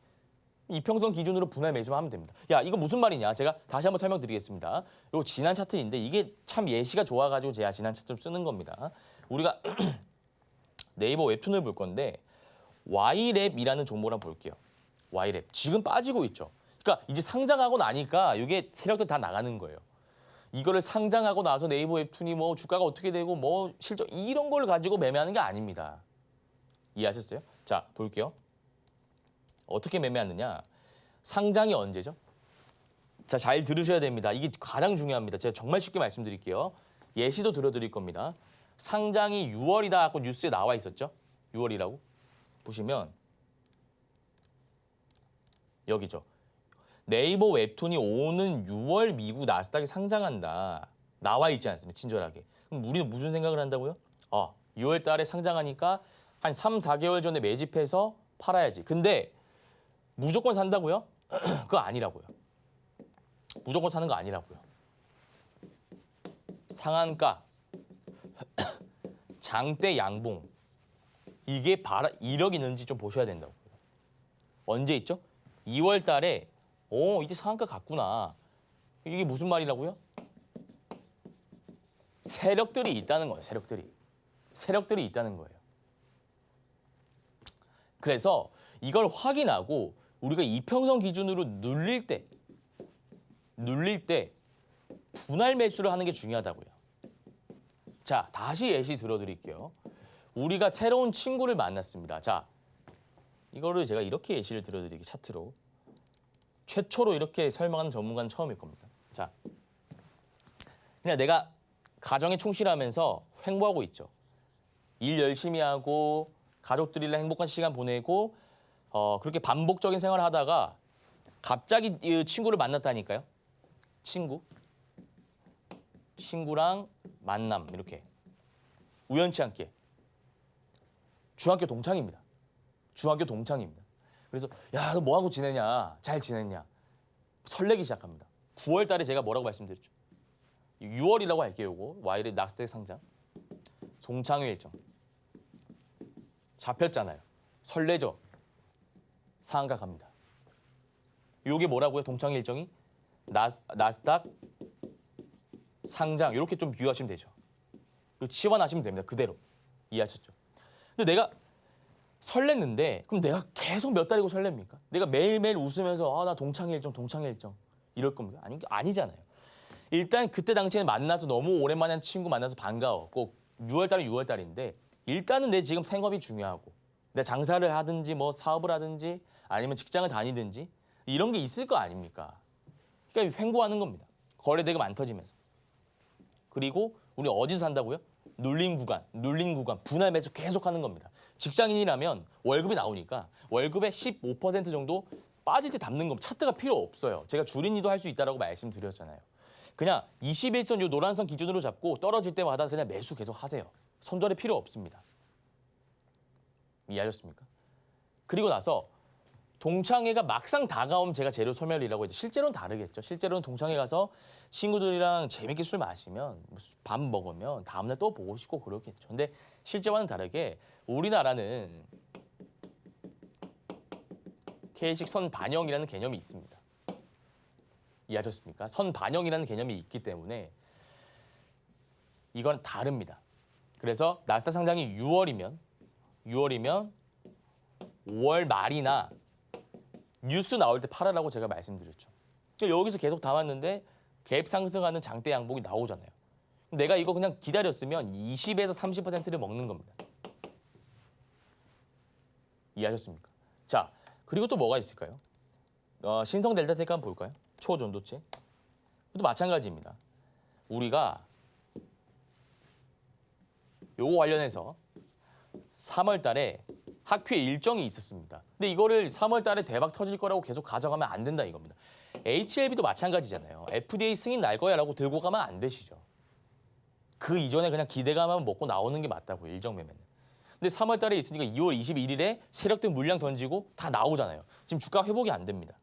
이평선 기준으로 분할 매수만 하면 됩니다. 야, 이거 무슨 말이냐? 제가 다시 한번 설명드리겠습니다. 요 지난 차트인데 이게 참 예시가 좋아가지고 제가 지난 차트를 쓰는 겁니다. 우리가 네이버 웹툰을 볼 건데 Y랩이라는 종목을 한번 볼게요. Y랩. 지금 빠지고 있죠. 그러니까 이제 상장하고 나니까 이게 세력들 다 나가는 거예요. 이거를 상장하고 나서 네이버 웹툰이 뭐 주가가 어떻게 되고 뭐 실적 이런 걸 가지고 매매하는 게 아닙니다. 이해하셨어요? 자, 볼게요. 어떻게 매매하느냐? 상장이 언제죠? 자, 잘 들으셔야 됩니다. 이게 가장 중요합니다. 제가 정말 쉽게 말씀드릴게요. 예시도 들어드릴 겁니다. 상장이 6월이다 하고 뉴스에 나와 있었죠? 6월이라고. 보시면 여기죠. 네이버 웹툰이 오는 6월 미국 나스닥에 상장한다. 나와 있지 않습니까? 친절하게. 그럼 우리는 무슨 생각을 한다고요? 6월 달에 상장하니까 한 3, 4개월 전에 매집해서 팔아야지. 근데 무조건 산다고요? 그거 아니라고요. 무조건 사는 거 아니라고요. 상한가, 장대 양봉, 이게 1억 있는지 좀 보셔야 된다고요. 언제 있죠? 2월 달에 이제 상한가 갔구나. 이게 무슨 말이라고요? 세력들이 있다는 거예요. 세력들이 있다는 거예요. 그래서 이걸 확인하고 우리가 이평선 기준으로 눌릴 때 분할 매수를 하는 게 중요하다고요. 자, 다시 예시 들어드릴게요. 우리가 새로운 친구를 만났습니다. 자, 이거를 제가 이렇게 예시를 들어드릴게요. 차트로. 최초로 이렇게 설명하는 전문가는 처음일 겁니다. 자, 그냥 내가 가정에 충실하면서 횡보하고 있죠. 일 열심히 하고 가족들이랑 행복한 시간 보내고 그렇게 반복적인 생활을 하다가 갑자기 이 친구를 만났다니까요. 친구랑 만남 이렇게 우연치 않게 중학교 동창입니다. 그래서 야, 너 뭐하고 지내냐? 잘 지냈냐? 설레기 시작합니다. 9월 달에 제가 뭐라고 말씀드렸죠? 6월이라고 할게요. 이거 와이의 낙스닥 상장. 동창회 일정. 잡혔잖아요. 설레죠? 상한가 갑니다. 요게 뭐라고요? 동창회 일정이? 나스닥 상장 이렇게 좀 비유하시면 되죠. 그리고 치환하시면 됩니다. 그대로. 이해하셨죠? 근데 내가 설렜는데 그럼 내가 계속 몇 달이고 설렙니까? 내가 매일매일 웃으면서 나 동창회 일정 이럴 겁니까? 아니잖아요. 일단 그때 당시에는 만나서 너무 오랜만에 한 친구 만나서 반가웠고 6월달은 6월달인데 일단은 내 지금 생업이 중요하고 내가 장사를 하든지 뭐 사업을 하든지 아니면 직장을 다니든지 이런 게 있을 거 아닙니까? 그러니까 횡보하는 겁니다. 거래대금 안 터지면서. 그리고 우리 어디서 산다고요? 눌린 구간, 분할 매수 계속하는 겁니다. 직장인이라면 월급이 나오니까 월급의 15% 정도 빠질 때 담는 겁니다. 차트가 필요 없어요. 제가 줄인이도 할 수 있다라고 말씀드렸잖아요. 그냥 21선 요 노란선 기준으로 잡고 떨어질 때마다 그냥 매수 계속 하세요. 손절이 필요 없습니다. 이해하셨습니까? 그리고 나서 동창회가 막상 다가오면 제가 재료 소멸이라고 했죠. 실제로는 다르겠죠. 실제로는 동창회 가서 친구들이랑 재밌게 술 마시면 밥 먹으면 다음날 또 보고 싶고 그렇겠죠. 근데 실제와는 다르게 우리나라는 K식 선반영이라는 개념이 있습니다. 이해하셨습니까? 선반영이라는 개념이 있기 때문에 이건 다릅니다. 그래서 나스닥 상장이 6월이면 5월 말이나 뉴스 나올 때 팔아라고 제가 말씀드렸죠. 여기서 계속 담았는데 갭 상승하는 장대 양봉이 나오잖아요. 내가 이거 그냥 기다렸으면 20에서 30%를 먹는 겁니다. 이해하셨습니까? 자, 그리고 또 뭐가 있을까요? 신성 델타테크 한번 볼까요? 초전도체. 또 마찬가지입니다. 우리가 요거 관련해서 3월 달에 학회 일정이 있었습니다. 근데 이거를 3월 달에 대박 터질 거라고 계속 가져가면 안 된다 이겁니다. HLB도 마찬가지잖아요. FDA 승인 날 거야 라고 들고 가면 안 되시죠. 그 이전에 그냥 기대감만 먹고 나오는 게 맞다고요. 일정 매매는. 근데 3월 달에 있으니까 2월 21일에 세력들 물량 던지고 다 나오잖아요. 지금 주가 회복이 안 됩니다.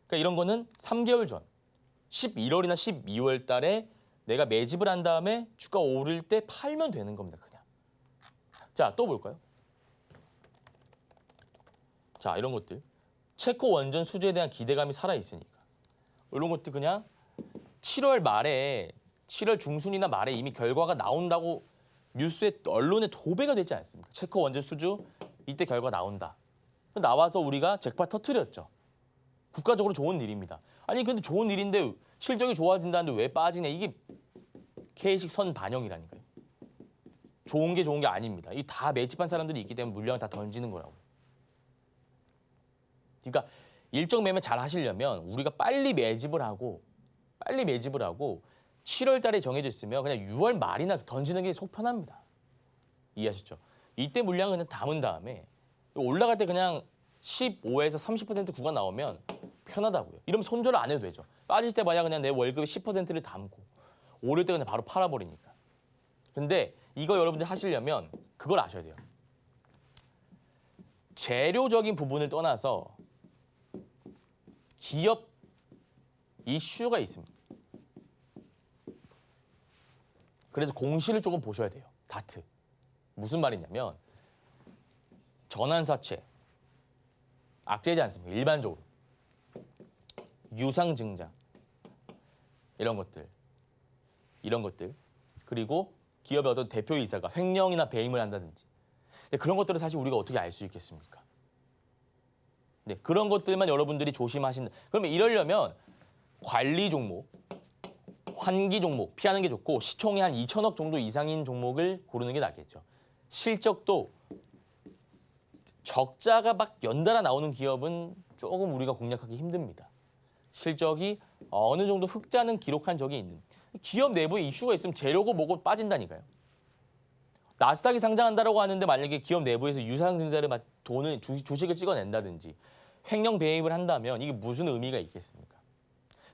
그러니까 이런 거는 3개월 전 11월이나 12월 달에 내가 매집을 한 다음에 주가 오를 때 팔면 되는 겁니다. 그냥. 자, 또 볼까요? 자, 이런 것들. 체코 원전 수주에 대한 기대감이 살아있으니까. 이런 것들 그냥 7월 중순이나 말에 이미 결과가 나온다고 뉴스에 언론에 도배가 되지 않습니까? 체코 원전 수주 이때 결과 나온다. 나와서 우리가 잭팟 터뜨렸죠. 국가적으로 좋은 일입니다. 아니 근데 좋은 일인데 실적이 좋아진다는데 왜 빠지냐. 이게 K식 선 반영이라니까요. 좋은 게 아닙니다. 이 다 매집한 사람들이 있기 때문에 물량을 다 던지는 거라고. 그러니까 일정 매매 잘 하시려면 우리가 빨리 매집을 하고 7월 달에 정해져 있으면 그냥 6월 말이나 던지는 게 속 편합니다. 이해하셨죠? 이때 물량을 그냥 담은 다음에 올라갈 때 그냥 15에서 30% 구간 나오면 편하다고요. 이러면 손절을 안 해도 되죠. 빠질 때 봐야 그냥 내 월급의 10%를 담고 오를 때 그냥 바로 팔아버리니까. 근데 이거 여러분들 하시려면 그걸 아셔야 돼요. 재료적인 부분을 떠나서 기업 이슈가 있습니다. 그래서 공시를 조금 보셔야 돼요. 다트. 무슨 말이냐면 전환사채, 악재지 않습니까? 일반적으로. 유상증자. 이런 것들. 그리고 기업의 어떤 대표이사가 횡령이나 배임을 한다든지. 근데 그런 것들을 사실 우리가 어떻게 알 수 있겠습니까? 네, 그런 것들만 여러분들이 조심하신다. 그러면 이러려면 관리 종목, 환기 종목 피하는 게 좋고 시총이 한 2천억 정도 이상인 종목을 고르는 게 낫겠죠. 실적도 적자가 막 연달아 나오는 기업은 조금 우리가 공략하기 힘듭니다. 실적이 어느 정도 흑자는 기록한 적이 있는 기업 내부에 이슈가 있으면 재료고 뭐고 빠진다니까요. 나스닥이 상장한다라고 하는데 만약에 기업 내부에서 유상증자를 돈을 주식을 찍어낸다든지 횡령 배입을 한다면 이게 무슨 의미가 있겠습니까?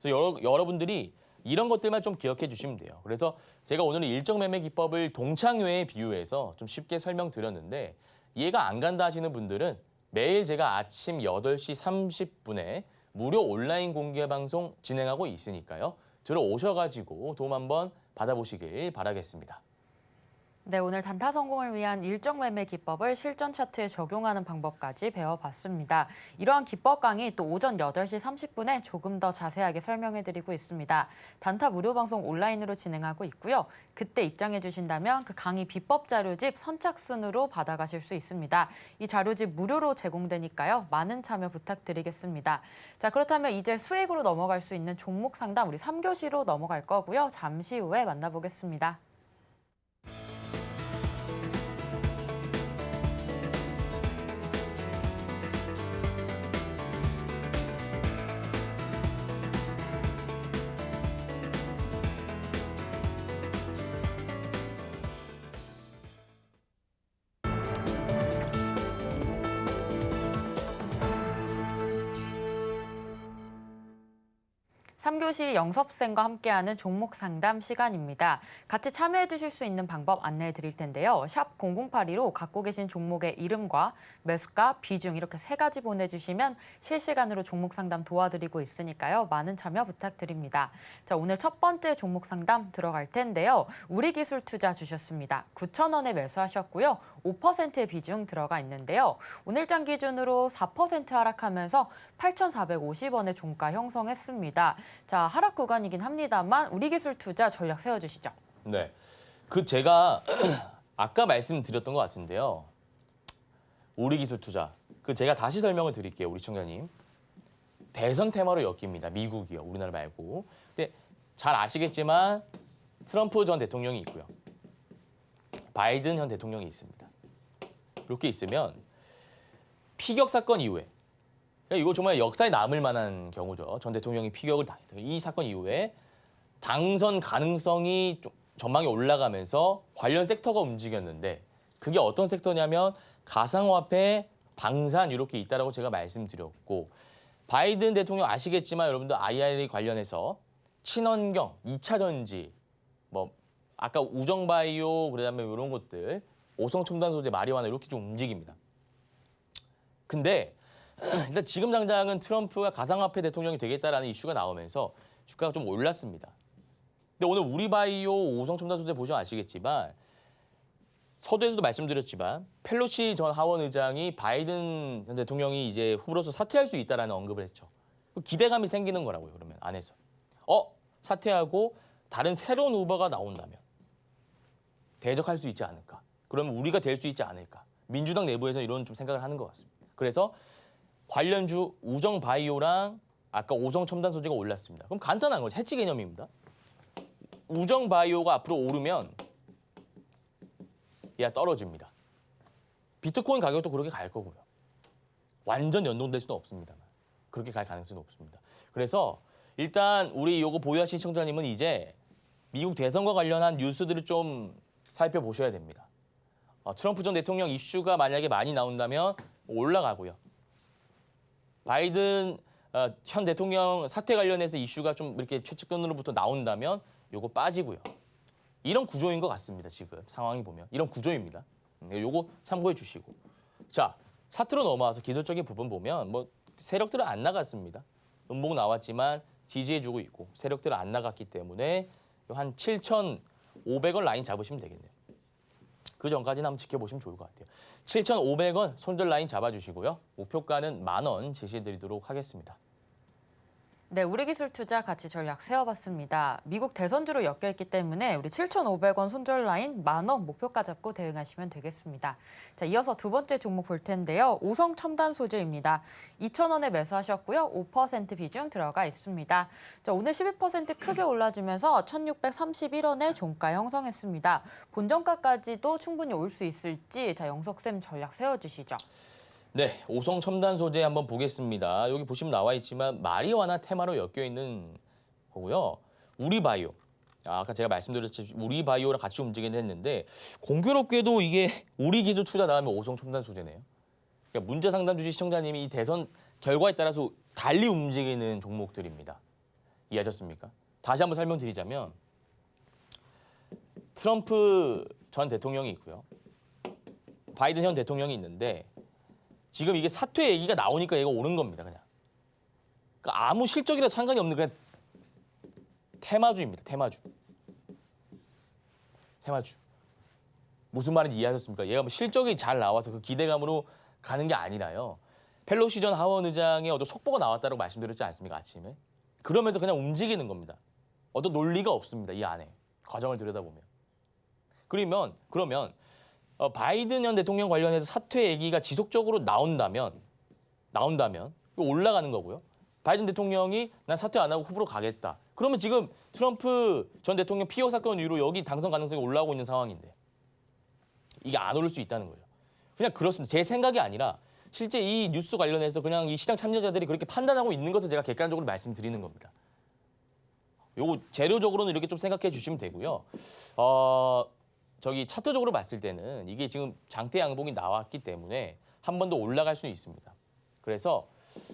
그래서 여러분들이 이런 것들만 좀 기억해 주시면 돼요. 그래서 제가 오늘은 일정 매매 기법을 동창회에 비유해서 좀 쉽게 설명드렸는데 이해가 안 간다 하시는 분들은 매일 제가 아침 8시 30분에 무료 온라인 공개 방송 진행하고 있으니까요. 들어오셔가지고 도움 한번 받아보시길 바라겠습니다. 네, 오늘 단타 성공을 위한 일정 매매 기법을 실전 차트에 적용하는 방법까지 배워봤습니다. 이러한 기법 강의 또 오전 8시 30분에 조금 더 자세하게 설명해드리고 있습니다. 단타 무료 방송 온라인으로 진행하고 있고요. 그때 입장해 주신다면 그 강의 비법 자료집 선착순으로 받아가실 수 있습니다. 이 자료집 무료로 제공되니까요. 많은 참여 부탁드리겠습니다. 자, 그렇다면 이제 수익으로 넘어갈 수 있는 종목 상담 우리 3교시로 넘어갈 거고요. 잠시 후에 만나보겠습니다. 삼교시 영섭생과 함께하는 종목 상담 시간입니다. 같이 참여해 주실 수 있는 방법 안내해 드릴 텐데요. 샵 0082로 갖고 계신 종목의 이름과 매수가, 비중 이렇게 3가지 보내주시면 실시간으로 종목 상담 도와드리고 있으니까요. 많은 참여 부탁드립니다. 자, 오늘 첫 번째 종목 상담 들어갈 텐데요. 우리기술투자 주셨습니다. 9,000원에 매수하셨고요. 5%의 비중 들어가 있는데요. 오늘장 기준으로 4% 하락하면서 8,450원의 종가 형성했습니다. 자, 하락 구간이긴 합니다만 우리기술투자 전략 세워주시죠. 네, 제가 아까 말씀드렸던 것 같은데요. 우리기술투자, 제가 다시 설명을 드릴게요, 우리 시청자님. 대선 테마로 엮입니다. 미국이요, 우리나라 말고. 근데 잘 아시겠지만 트럼프 전 대통령이 있고요. 바이든 현 대통령이 있습니다. 이렇게 있으면 피격 사건 이후에 이거 정말 역사에 남을 만한 경우죠. 전 대통령이 피격을 당했다. 이 사건 이후에 당선 가능성이 좀 전망이 올라가면서 관련 섹터가 움직였는데 그게 어떤 섹터냐면 가상화폐, 방산 이렇게 있다라고 제가 말씀드렸고 바이든 대통령 아시겠지만 여러분들 IRA 관련해서 친환경, 2차 전지, 뭐 아까 우정바이오 그다음에 이런 것들 오성첨단 소재, 마리화나 이렇게 좀 움직입니다. 근데 일단 지금 당장은 트럼프가 가상화폐 대통령이 되겠다라는 이슈가 나오면서 주가가 좀 올랐습니다. 근데 오늘 우리바이오 오성첨단 소재 보시면 아시겠지만 서두에서도 말씀드렸지만 펠로시 전 하원 의장이 바이든 전 대통령이 이제 후보로서 사퇴할 수 있다라는 언급을 했죠. 기대감이 생기는 거라고요. 그러면 안에서 사퇴하고 다른 새로운 후보가 나온다면 대적할 수 있지 않을까. 그러면 우리가 될 수 있지 않을까. 민주당 내부에서 이런 좀 생각을 하는 것 같습니다. 그래서 관련주 우정바이오랑 아까 오성첨단 소재가 올랐습니다. 그럼 간단한 거죠. 해치 개념입니다. 우정바이오가 앞으로 오르면 얘가 떨어집니다. 비트코인 가격도 그렇게 갈 거고요. 완전 연동될 수는 없습니다만 그렇게 갈 가능성은 없습니다. 그래서 일단 우리 요거 보유하신 시청자님은 이제 미국 대선과 관련한 뉴스들을 좀 살펴보셔야 됩니다. 트럼프 전 대통령 이슈가 만약에 많이 나온다면 올라가고요. 바이든 현 대통령 사퇴 관련해서 이슈가 좀 이렇게 최측근으로부터 나온다면 요거 빠지고요. 이런 구조인 것 같습니다. 지금 상황이 보면 이런 구조입니다. 요거 참고해 주시고. 자, 차트로 넘어와서 기술적인 부분 보면 뭐 세력들은 안 나갔습니다. 음봉 나왔지만 지지해주고 있고 세력들은 안 나갔기 때문에 한 7,500원 라인 잡으시면 되겠네요. 그 전까지는 한번 지켜보시면 좋을 것 같아요. 7,500원 손절 라인 잡아주시고요. 목표가는 10,000원 제시해드리도록 하겠습니다. 네, 우리기술투자 같이 전략 세워봤습니다. 미국 대선주로 엮여있기 때문에 우리 7,500원 손절 라인 10,000원 목표가 잡고 대응하시면 되겠습니다. 자, 이어서 두 번째 종목 볼 텐데요. 오성 첨단 소재입니다. 2,000원에 매수하셨고요. 5% 비중 들어가 있습니다. 자, 오늘 12% 크게 올라주면서 1,631원에 종가 형성했습니다. 본전가까지도 충분히 올 수 있을지 자, 영석쌤 전략 세워주시죠. 네, 오성 첨단 소재 한번 보겠습니다. 여기 보시면 나와 있지만 마리화나 테마로 엮여 있는 거고요. 우리바이오. 아까 제가 말씀드렸듯이 우리바이오랑 같이 움직이긴 했는데 공교롭게도 이게 우리기술 투자 다음에 오성 첨단 소재네요. 그러니까 문자 상담 주신 시청자님이 이 대선 결과에 따라서 달리 움직이는 종목들입니다. 이해하셨습니까? 다시 한번 설명드리자면 트럼프 전 대통령이 있고요. 바이든 현 대통령이 있는데 지금 이게 사퇴 얘기가 나오니까 얘가 오른 겁니다, 그냥. 그러니까 아무 실적이라 상관이 없는 그냥 테마주입니다, 테마주. 테마주. 무슨 말인지 이해하셨습니까? 얘가 뭐 실적이 잘 나와서 그 기대감으로 가는 게 아니라요. 펠로시 전 하원 의장의 어떤 속보가 나왔다고 말씀드렸지 않습니까, 아침에? 그러면서 그냥 움직이는 겁니다. 어떤 논리가 없습니다, 이 안에. 과정을 들여다보면. 그러면 바이든 현 대통령 관련해서 사퇴 얘기가 지속적으로 나온다면 이거 올라가는 거고요. 바이든 대통령이 난 사퇴 안 하고 후보로 가겠다. 그러면 지금 트럼프 전 대통령 피어 사건 이후로 여기 당선 가능성이 올라오고 있는 상황인데 이게 안 오를 수 있다는 거예요. 그냥 그렇습니다. 제 생각이 아니라 실제 이 뉴스 관련해서 그냥 이 시장 참여자들이 그렇게 판단하고 있는 것을 제가 객관적으로 말씀드리는 겁니다. 요거 재료적으로는 이렇게 좀 생각해 주시면 되고요. 저기 차트적으로 봤을 때는 이게 지금 장대 양봉이 나왔기 때문에 한 번 더 올라갈 수 있습니다. 그래서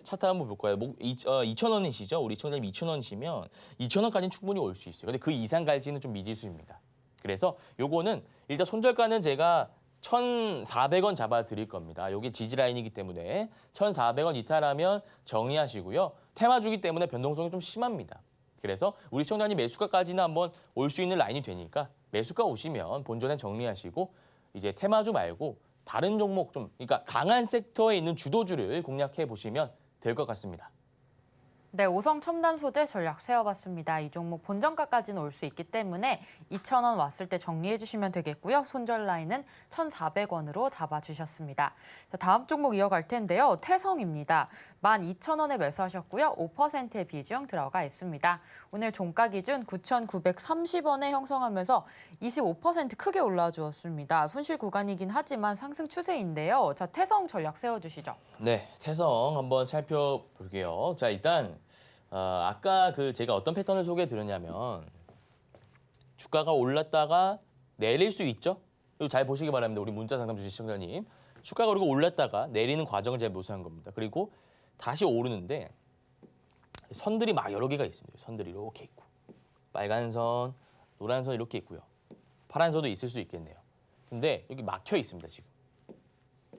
차트 한번 볼까요? 2,000원이시죠? 우리 시청자님 2,000원이시면 2,000원까지는 충분히 올 수 있어요. 근데 그 이상 갈지는 좀 미지수입니다. 그래서 요거는 일단 손절가는 제가 1,400원 잡아 드릴 겁니다. 여기 지지 라인이기 때문에 1,400원 이탈하면 정리하시고요. 테마주기 때문에 변동성이 좀 심합니다. 그래서 우리 시청자님 매수가까지는 한번 올 수 있는 라인이 되니까 매수가 오시면 본전에 정리하시고 이제 테마주 말고 다른 종목 좀 그러니까 강한 섹터에 있는 주도주를 공략해 보시면 될 것 같습니다. 네, 오성 첨단 소재 전략 세워봤습니다. 이 종목 본전가까지는 올 수 있기 때문에 2,000원 왔을 때 정리해 주시면 되겠고요. 손절 라인은 1,400원으로 잡아주셨습니다. 자, 다음 종목 이어갈 텐데요. 태성입니다. 12,000원에 매수하셨고요. 5%의 비중 들어가 있습니다. 오늘 종가 기준 9,930원에 형성하면서 25% 크게 올라주었습니다. 손실 구간이긴 하지만 상승 추세인데요. 자, 태성 전략 세워주시죠. 네, 태성 한번 살펴볼게요. 자, 일단 아까 제가 어떤 패턴을 소개해 드렸냐면 주가가 올랐다가 내릴 수 있죠? 이거 잘 보시기 바랍니다. 우리 문자 상담 주신 시청자님. 주가가 그리고 올랐다가 내리는 과정을 제가 묘사한 겁니다. 그리고 다시 오르는데 선들이 막 여러 개가 있습니다. 선들이 이렇게 있고 빨간 선, 노란 선 이렇게 있고요. 파란 선도 있을 수 있겠네요. 근데 여기 막혀 있습니다, 지금.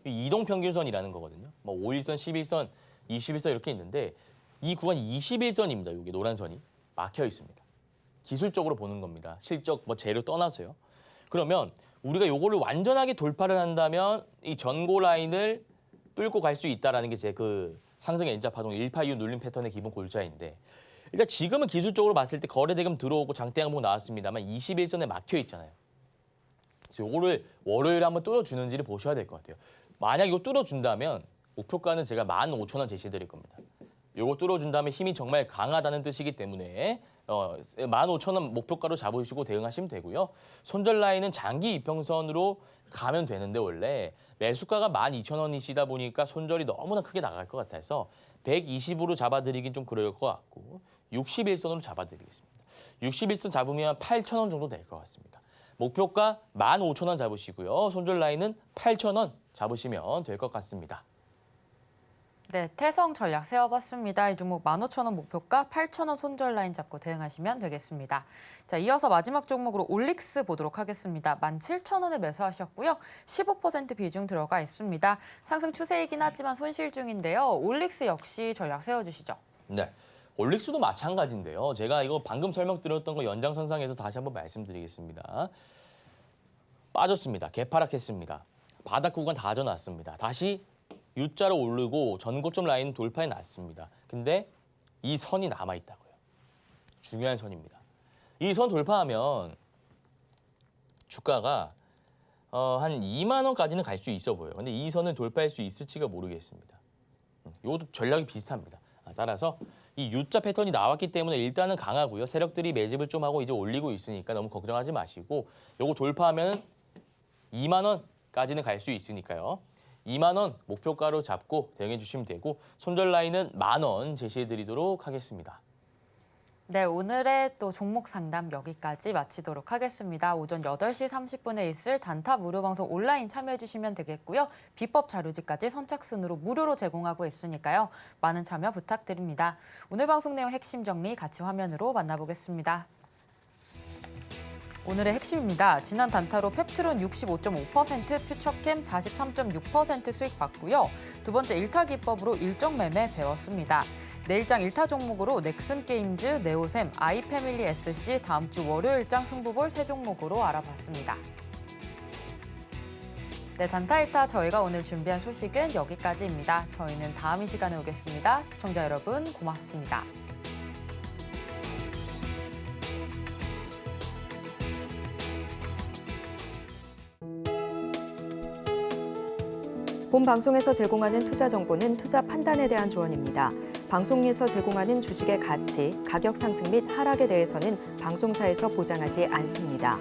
이동평균선이라는 거거든요. 뭐 5일선, 11선, 21선 이렇게 있는데 이 구간이 21선입니다. 여기 노란 선이 막혀 있습니다. 기술적으로 보는 겁니다. 실적 뭐 재료 떠나서요. 그러면 우리가 요거를 완전하게 돌파를 한다면 이 전고 라인을 뚫고 갈 수 있다라는 게 제 그 상승의 N자 파동 1파 이후 눌림 패턴의 기본 골자인데 일단 지금은 기술적으로 봤을 때 거래대금 들어오고 장대 양봉 나왔습니다만 21선에 막혀 있잖아요. 그래서 요거를 월요일에 한번 뚫어주는지를 보셔야 될 것 같아요. 만약 이거 뚫어준다면 목표가는 제가 15,000원 제시해드릴 겁니다. 요거 뚫어준다면 힘이 정말 강하다는 뜻이기 때문에 15,000원 목표가로 잡으시고 대응하시면 되고요. 손절 라인은 장기 이평선으로 가면 되는데 원래 매수가가 12,000원이시다 보니까 손절이 너무나 크게 나갈 것 같아서 120으로 잡아드리긴 좀 그럴 것 같고 61선으로 잡아드리겠습니다. 61선 잡으면 8,000원 정도 될 것 같습니다. 목표가 15,000원 잡으시고요. 손절 라인은 8,000원 잡으시면 될 것 같습니다. 네, 태성 전략 세워봤습니다. 이 종목 15,000원 목표가 8,000원 손절 라인 잡고 대응하시면 되겠습니다. 자, 이어서 마지막 종목으로 올릭스 보도록 하겠습니다. 17,000원에 매수하셨고요. 15% 비중 들어가 있습니다. 상승 추세이긴 하지만 손실 중인데요. 올릭스 역시 전략 세워주시죠. 네, 올릭스도 마찬가지인데요. 제가 이거 방금 설명드렸던 거 연장선상에서 다시 한번 말씀드리겠습니다. 빠졌습니다. 개파락했습니다. 바닥 구간 다 져놨습니다. 다시 U자로 오르고 전고점 라인 돌파해 놨습니다. 근데 이 선이 남아 있다고요. 중요한 선입니다. 이 선 돌파하면 주가가 한 2만 원까지는 갈 수 있어 보여요. 근데 이 선을 돌파할 수 있을지가 모르겠습니다. 이것도 전략이 비슷합니다. 따라서 이 U자 패턴이 나왔기 때문에 일단은 강하고요. 세력들이 매집을 좀 하고 이제 올리고 있으니까 너무 걱정하지 마시고 요거 돌파하면 2만 원까지는 갈 수 있으니까요. 2만 원 목표가로 잡고 대응해 주시면 되고 손절 라인은 10,000원 제시해 드리도록 하겠습니다. 네, 오늘의 또 종목 상담 여기까지 마치도록 하겠습니다. 오전 8시 30분에 있을 단타 무료 방송 온라인 참여해 주시면 되겠고요. 비법 자료지까지 선착순으로 무료로 제공하고 있으니까요. 많은 참여 부탁드립니다. 오늘 방송 내용 핵심 정리 같이 화면으로 만나보겠습니다. 오늘의 핵심입니다. 지난 단타로 펩트론 65.5%, 퓨처캠 43.6% 수익 봤고요. 두 번째 일타 기법으로 일정 매매 배웠습니다. 내일장 일타 종목으로 넥슨게임즈, 네오셈, 아이패밀리 SC, 다음 주 월요일장 승부볼 세 종목으로 알아봤습니다. 네, 단타 일타 저희가 오늘 준비한 소식은 여기까지입니다. 저희는 다음 이 시간에 오겠습니다. 시청자 여러분 고맙습니다. 본 방송에서 제공하는 투자 정보는 투자 판단에 대한 조언입니다. 방송에서 제공하는 주식의 가치, 가격 상승 및 하락에 대해서는 방송사에서 보장하지 않습니다.